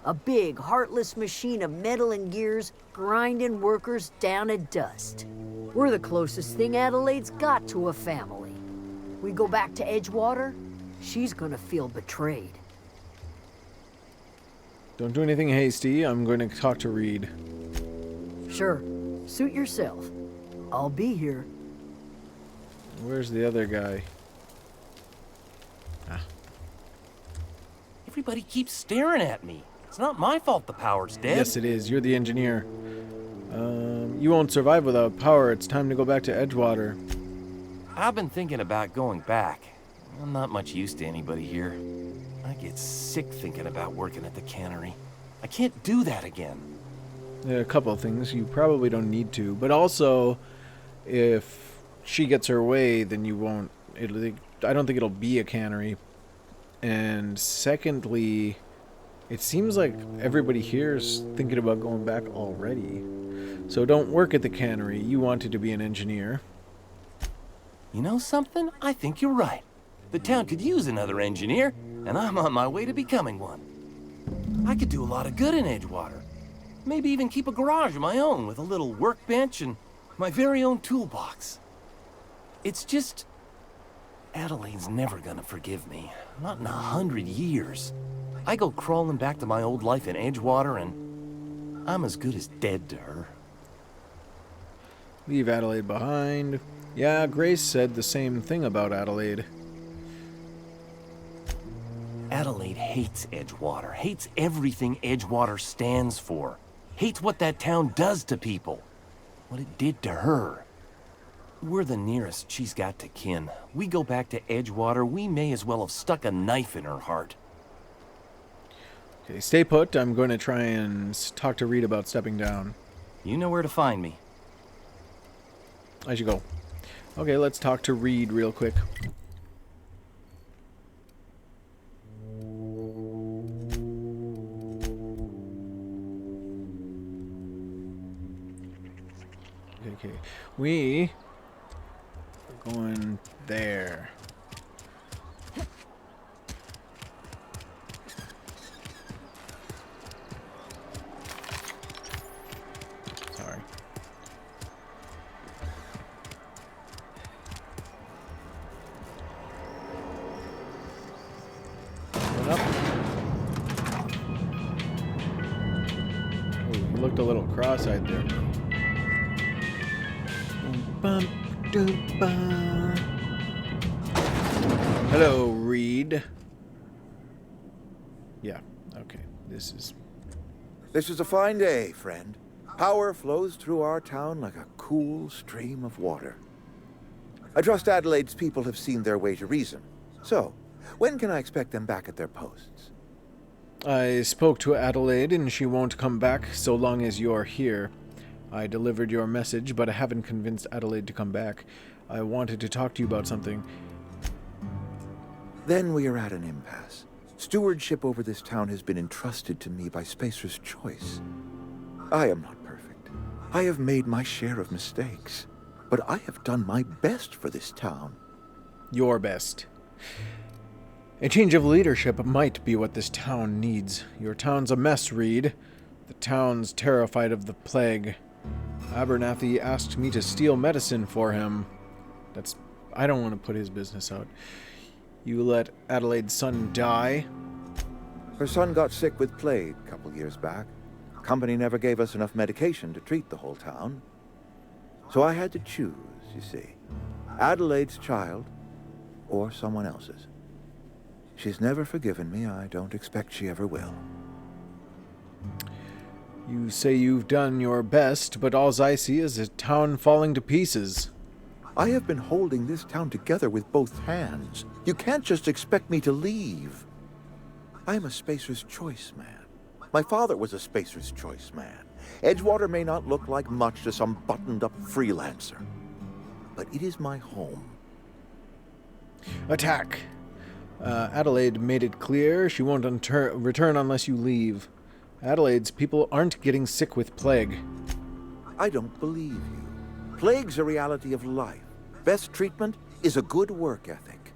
A big, heartless machine of metal and gears grinding workers down to dust. We're the closest thing Adelaide's got to a family. We go back to Edgewater, she's gonna feel betrayed. Don't do anything hasty. I'm going to talk to Reed. Sure, suit yourself. I'll be here. Where's the other guy? Everybody keeps staring at me. It's not my fault the power's dead. Yes, it is. You're the engineer. You won't survive without power. It's time to go back to Edgewater. I've been thinking about going back. I'm not much use to anybody here. I get sick thinking about working at the cannery. I can't do that again. There are a couple of things. You probably don't need to. But also, if she gets her way, then you won't... I don't think it'll be a cannery. And secondly, it seems like everybody here is thinking about going back already. So don't work at the cannery. You wanted to be an engineer. You know something? I think you're right. The town could use another engineer, and I'm on my way to becoming one. I could do a lot of good in Edgewater. Maybe even keep a garage of my own with a little workbench and my very own toolbox. It's just... Adelaide's never gonna forgive me. Not in 100 years. I go crawling back to my old life in Edgewater, and I'm as good as dead to her. Leave Adelaide behind. Yeah, Grace said the same thing about Adelaide. Adelaide hates Edgewater, hates everything Edgewater stands for, hates what that town does to people, what it did to her. We're the nearest she's got to kin. We go back to Edgewater, we may as well have stuck a knife in her heart. Okay, stay put. I'm going to try and talk to Reed about stepping down. You know where to find me. As you go. Okay, let's talk to Reed real quick. Okay, we are going there. Sorry. Going up. Oh, you looked a little cross-eyed there. Hello, Reed. Yeah, okay. This is a fine day, friend. Power flows through our town like a cool stream of water. I trust Adelaide's people have seen their way to reason. So, when can I expect them back at their posts? I spoke to Adelaide, and she won't come back so long as you're here. I delivered your message, but I haven't convinced Adelaide to come back. I wanted to talk to you about something. Then we are at an impasse. Stewardship over this town has been entrusted to me by Spacer's Choice. I am not perfect. I have made my share of mistakes. But I have done my best for this town. Your best. A change of leadership might be what this town needs. Your town's a mess, Reed. The town's terrified of the plague. Abernathy asked me to steal medicine for him. I don't want to put his business out. You let Adelaide's son die? Her son got sick with plague a couple years back. The company never gave us enough medication to treat the whole town. So I had to choose, you see. Adelaide's child or someone else's. She's never forgiven me. I don't expect she ever will. You say you've done your best, but all I see is a town falling to pieces. I have been holding this town together with both hands. You can't just expect me to leave. I'm a Spacer's Choice man. My father was a Spacer's Choice man. Edgewater may not look like much to some buttoned-up freelancer, but it is my home. Attack! Adelaide made it clear she won't return unless you leave. Adelaide's people aren't getting sick with plague. I don't believe you. Plague's a reality of life. Best treatment is a good work ethic.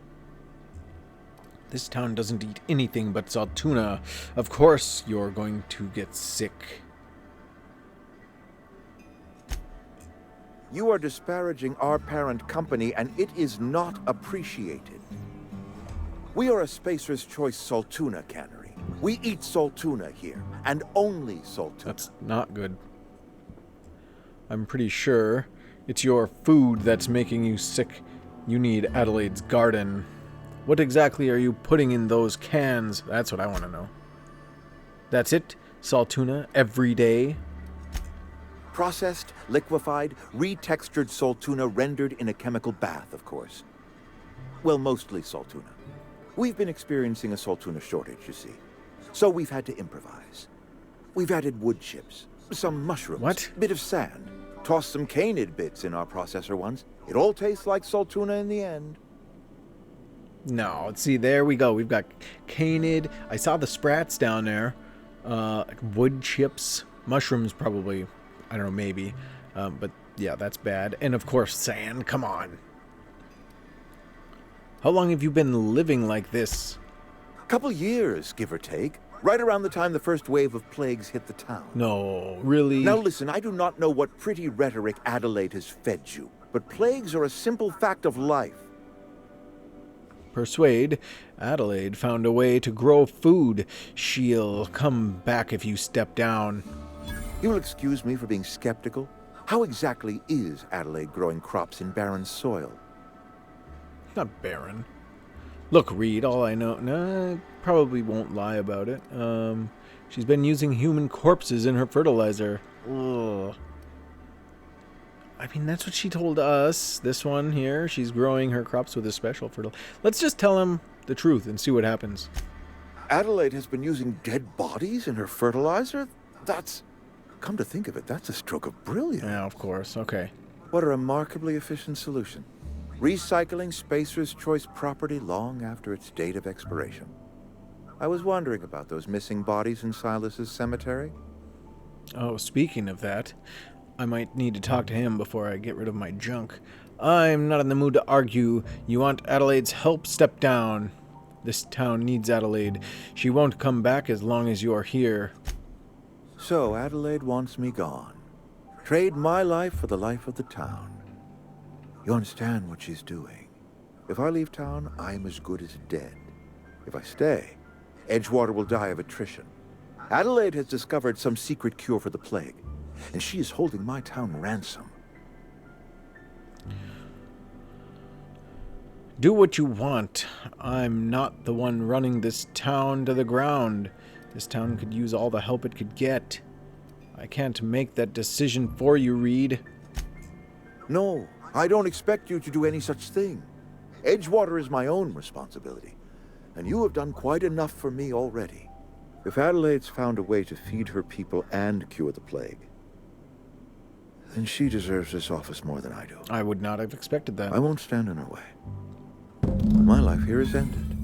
This town doesn't eat anything but salt tuna. Of course you're going to get sick. You are disparaging our parent company, and it is not appreciated. We are a Spacer's Choice salt tuna cannery. We eat salt tuna here, and only salt tuna. That's not good. I'm pretty sure it's your food that's making you sick. You need Adelaide's garden. What exactly are you putting in those cans? That's what I want to know. That's it? Salt tuna every day? Processed, liquefied, retextured salt tuna rendered in a chemical bath, of course. Well, mostly salt tuna. We've been experiencing a salt tuna shortage, you see. So we've had to improvise. We've added wood chips, some mushrooms, what? Bit of sand, tossed some canid bits in our processor once. It all tastes like salt tuna in the end. No, see, there we go. We've got canid. I saw the sprats down there. Wood chips, mushrooms probably. I don't know, maybe. But yeah, that's bad. And of course, sand. Come on. How long have you been living like this? Couple years, give or take. Right around the time the first wave of plagues hit the town. No, really? Now listen, I do not know what pretty rhetoric Adelaide has fed you, but plagues are a simple fact of life. Persuade. Adelaide found a way to grow food. She'll come back if you step down. You'll excuse me for being skeptical. How exactly is Adelaide growing crops in barren soil? Not barren. Look, Reed, all I know... Nah, probably won't lie about it. She's been using human corpses in her fertilizer. Ugh. I mean, that's what she told us. This one here, she's growing her crops with a special fertilizer. Let's just tell him the truth and see what happens. Adelaide has been using dead bodies in her fertilizer? That's... Come to think of it, that's a stroke of brilliance. Yeah, of course. Okay. What a remarkably efficient solution. Recycling Spacer's Choice property long after its date of expiration. I was wondering about those missing bodies in Silas's cemetery. Oh, speaking of that, I might need to talk to him before I get rid of my junk. I'm not in the mood to argue. You want Adelaide's help? Step down. This town needs Adelaide. She won't come back as long as you are here. So Adelaide wants me gone. Trade my life for the life of the town. You understand what she's doing. If I leave town, I'm as good as dead. If I stay, Edgewater will die of attrition. Adelaide has discovered some secret cure for the plague, and she is holding my town ransom. Do what you want. I'm not the one running this town to the ground. This town could use all the help it could get. I can't make that decision for you, Reed. No, I don't expect you to do any such thing. Edgewater is my own responsibility, and you have done quite enough for me already. If Adelaide's found a way to feed her people and cure the plague, then she deserves this office more than I do. I would not have expected that. I won't stand in her way. My life here is ended.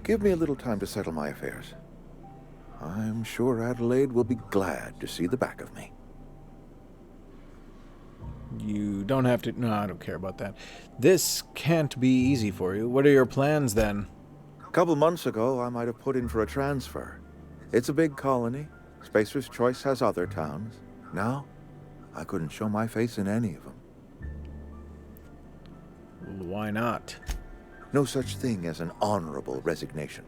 Give me a little time to settle my affairs. I'm sure Adelaide will be glad to see the back of me. You don't have to... No, I don't care about that. This can't be easy for you. What are your plans, then? A couple months ago, I might have put in for a transfer. It's a big colony. Spacer's Choice has other towns. Now, I couldn't show my face in any of them. Why not? No such thing as an honorable resignation.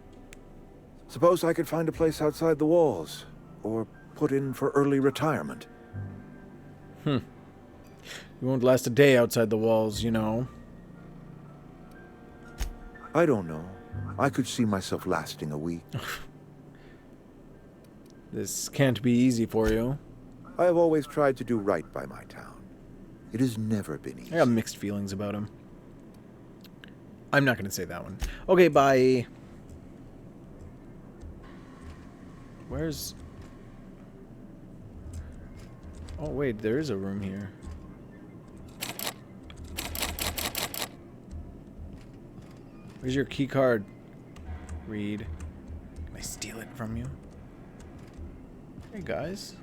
Suppose I could find a place outside the walls, or put in for early retirement. You won't last a day outside the walls, you know. I don't know. I could see myself lasting a week. This can't be easy for you. I have always tried to do right by my town. It has never been easy. I got mixed feelings about him. I'm not going to say that one. Okay, bye. Where's... Oh, wait, there is a room here. Where's your key card? Reed. Can I steal it from you? Hey, guys.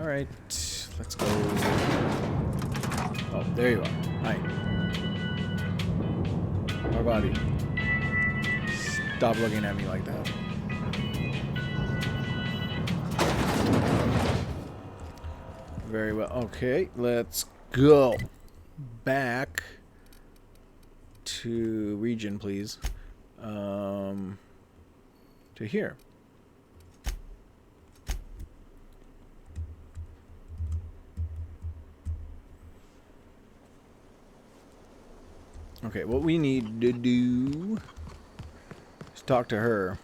Alright. Let's go. Oh, there you are. Hi. Our body. Stop looking at me like that. Very well. Okay, let's go back to region, please. To here. Okay, what we need to do is talk to her.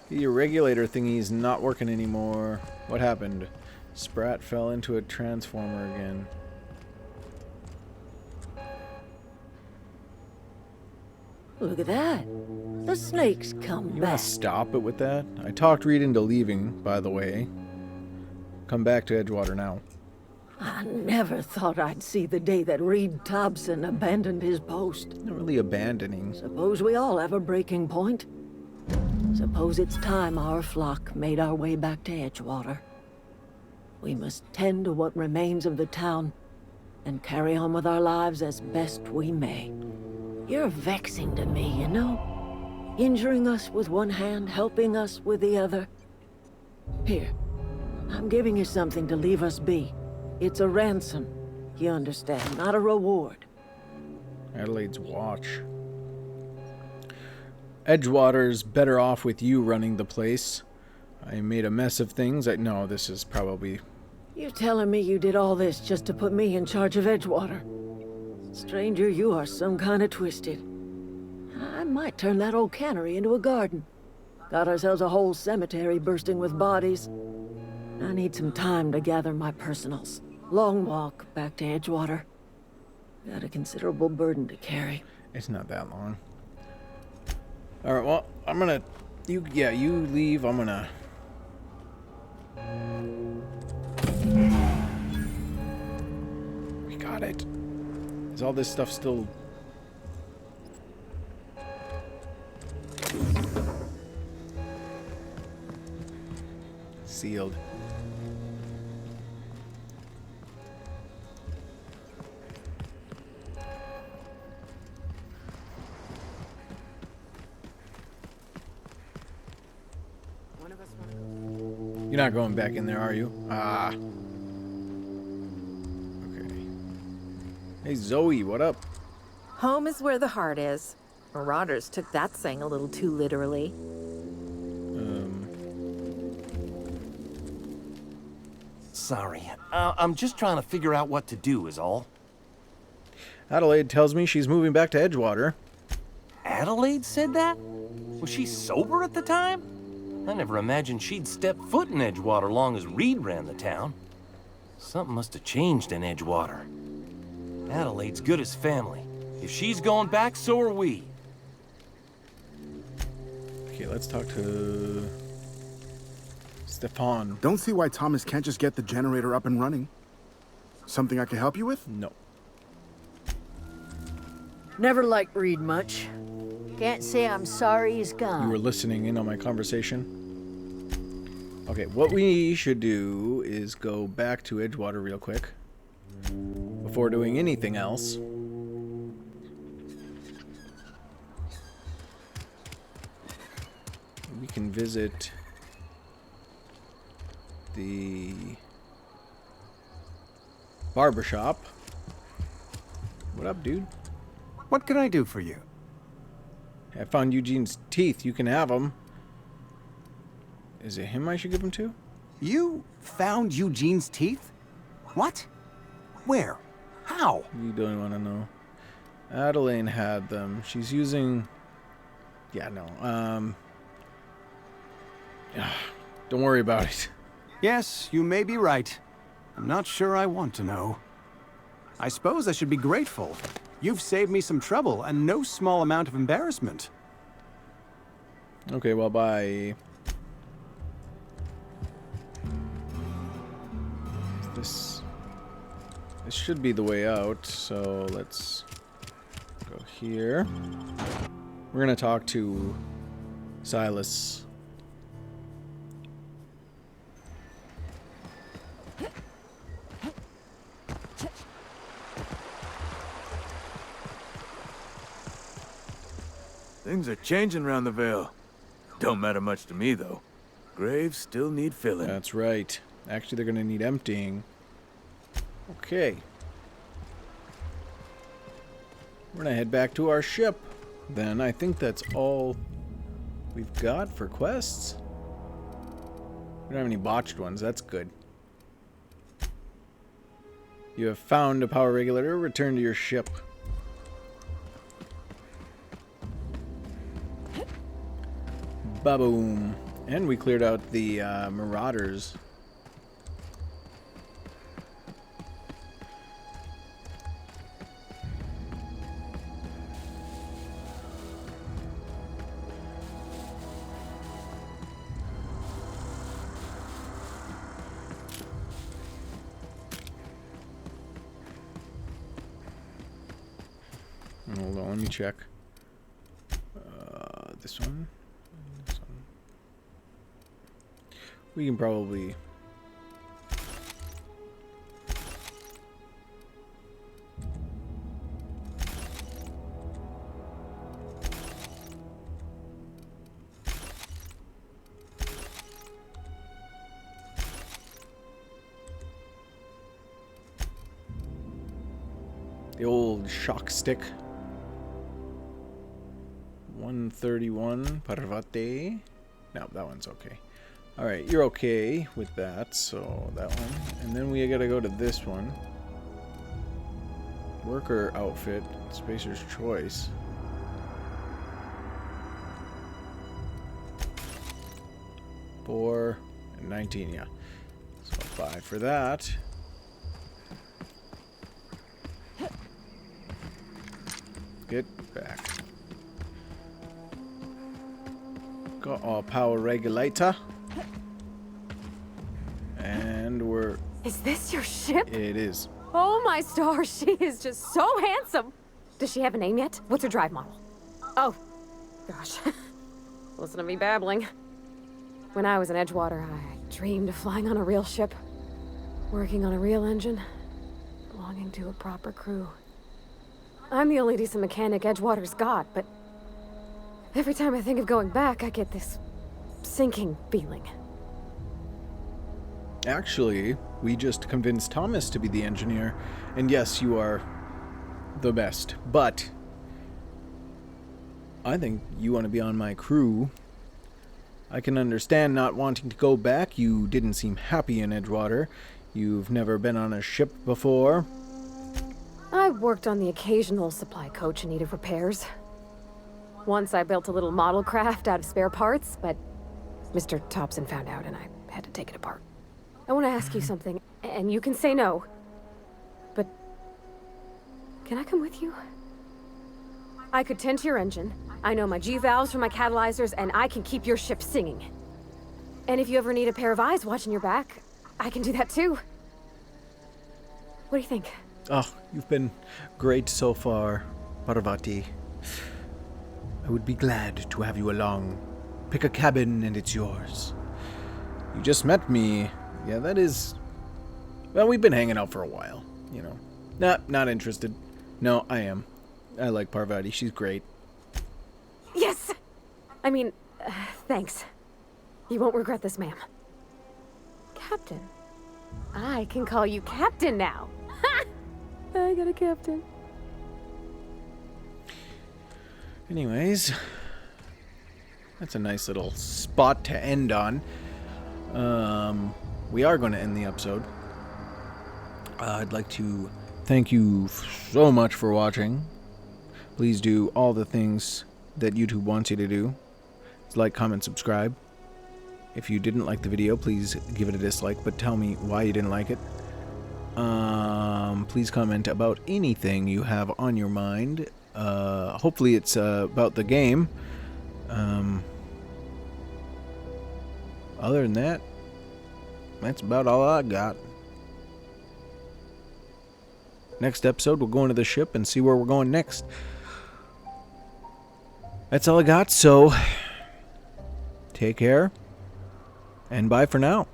Your regulator thingy's not working anymore. What happened? Sprat fell into a transformer again. Look at that. The snake's come You back. must stop it with that. I talked Reed into leaving, by the way. Come back to Edgewater now. I never thought I'd see the day that Reed Thompson abandoned his post. Not really abandoning. Suppose we all have a breaking point. Suppose it's time our flock made our way back to Edgewater. We must tend to what remains of the town and carry on with our lives as best we may. You're vexing to me, you know? Injuring us with one hand, helping us with the other. Here, I'm giving you something to leave us be. It's a ransom, you understand, not a reward. Adelaide's watch. Edgewater's better off with you running the place. I made a mess of things. No, this is probably... You're telling me you did all this just to put me in charge of Edgewater? Stranger, you are some kind of twisted. I might turn that old cannery into a garden. Got ourselves a whole cemetery bursting with bodies. I need some time to gather my personals. Long walk back to Edgewater. Got a considerable burden to carry. It's not that long. Alright, well, I'm gonna... You leave. I'm gonna... We got it. Is all this stuff still... Sealed. You're not going back in there, are you? Ah. Okay. Hey, Zoe, what up? Home is where the heart is. Marauders took that saying a little too literally. Sorry. I'm just trying to figure out what to do is all. Adelaide tells me she's moving back to Edgewater. Adelaide said that? Was she sober at the time? I never imagined she'd step foot in Edgewater long as Reed ran the town. Something must have changed in Edgewater. Adelaide's good as family. If she's going back, so are we. Okay, let's talk to... Stefan. Don't see why Thomas can't just get the generator up and running. Something I can help you with? No. Never liked Reed much. Can't say I'm sorry he's gone. You were listening in on my conversation. Okay, what we should do is go back to Edgewater real quick. Before doing anything else. We can visit the barbershop. What up, dude? What can I do for you? I found Eugene's teeth. You can have them. Is it him I should give them to? You found Eugene's teeth? What? Where? How? You don't want to know. Adeline had them. She's using... Yeah, no. Don't worry about it. Yes, you may be right. I'm not sure I want to know. I suppose I should be grateful. You've saved me some trouble and no small amount of embarrassment. Okay, well, bye. This should be the way out, so let's go here. We're gonna talk to Silas. Things are changing around the Vale. Don't matter much to me, though. Graves still need filling. That's right. Actually, they're gonna need emptying. Okay. We're gonna head back to our ship. Then I think that's all we've got for quests. We don't have any botched ones. That's good. You have found a power regulator. Return to your ship. Ba-boom. And we cleared out the marauders. Hold on, let me check. This one. This one. We can probably... The old shock stick. 131 Parvati. No, that one's okay. Alright, you're okay with that, so that one. And then we gotta go to this one. Worker outfit, Spacer's Choice. $4 and 19, yeah. So 5 for that. Get back. Got our power regulator. And we're... Is this your ship? It is. Oh my stars, she is just so handsome. Does she have a name yet? What's her drive model? Oh, gosh. Listen to me babbling. When I was in Edgewater, I dreamed of flying on a real ship, working on a real engine, belonging to a proper crew. I'm the only decent mechanic Edgewater's got, but every time I think of going back, I get this sinking feeling. Actually, we just convinced Thomas to be the engineer, and yes, you are the best, but I think you want to be on my crew. I can understand not wanting to go back. You didn't seem happy in Edgewater. You've never been on a ship before. I worked on the occasional supply coach in need of repairs. Once I built a little model craft out of spare parts, but Mr. Thompson found out and I had to take it apart. I want to ask you something, and you can say no, but can I come with you? I could tend to your engine. I know my G-valves from my catalyzers, and I can keep your ship singing. And if you ever need a pair of eyes watching your back, I can do that too. What do you think? Oh, you've been great so far, Parvati. I would be glad to have you along. Pick a cabin and it's yours. You just met me. Yeah, that is... Well, we've been hanging out for a while, you know. Not interested. No, I am. I like Parvati. She's great. Yes! I mean, thanks. You won't regret this, ma'am. Captain. I can call you Captain now. Ha! I got a captain. Anyways, that's a nice little spot to end on. We are going to end the episode. I'd like to thank you so much for watching. Please do all the things that YouTube wants you to do. Like, comment, subscribe. If you didn't like the video, please give it a dislike, but tell me why you didn't like it. Please comment about anything you have on your mind. Hopefully it's about the game. Other than that, that's about all I got. next episode, we'll go into the ship and see where we're going next. That's all I got, so take care, and bye for now.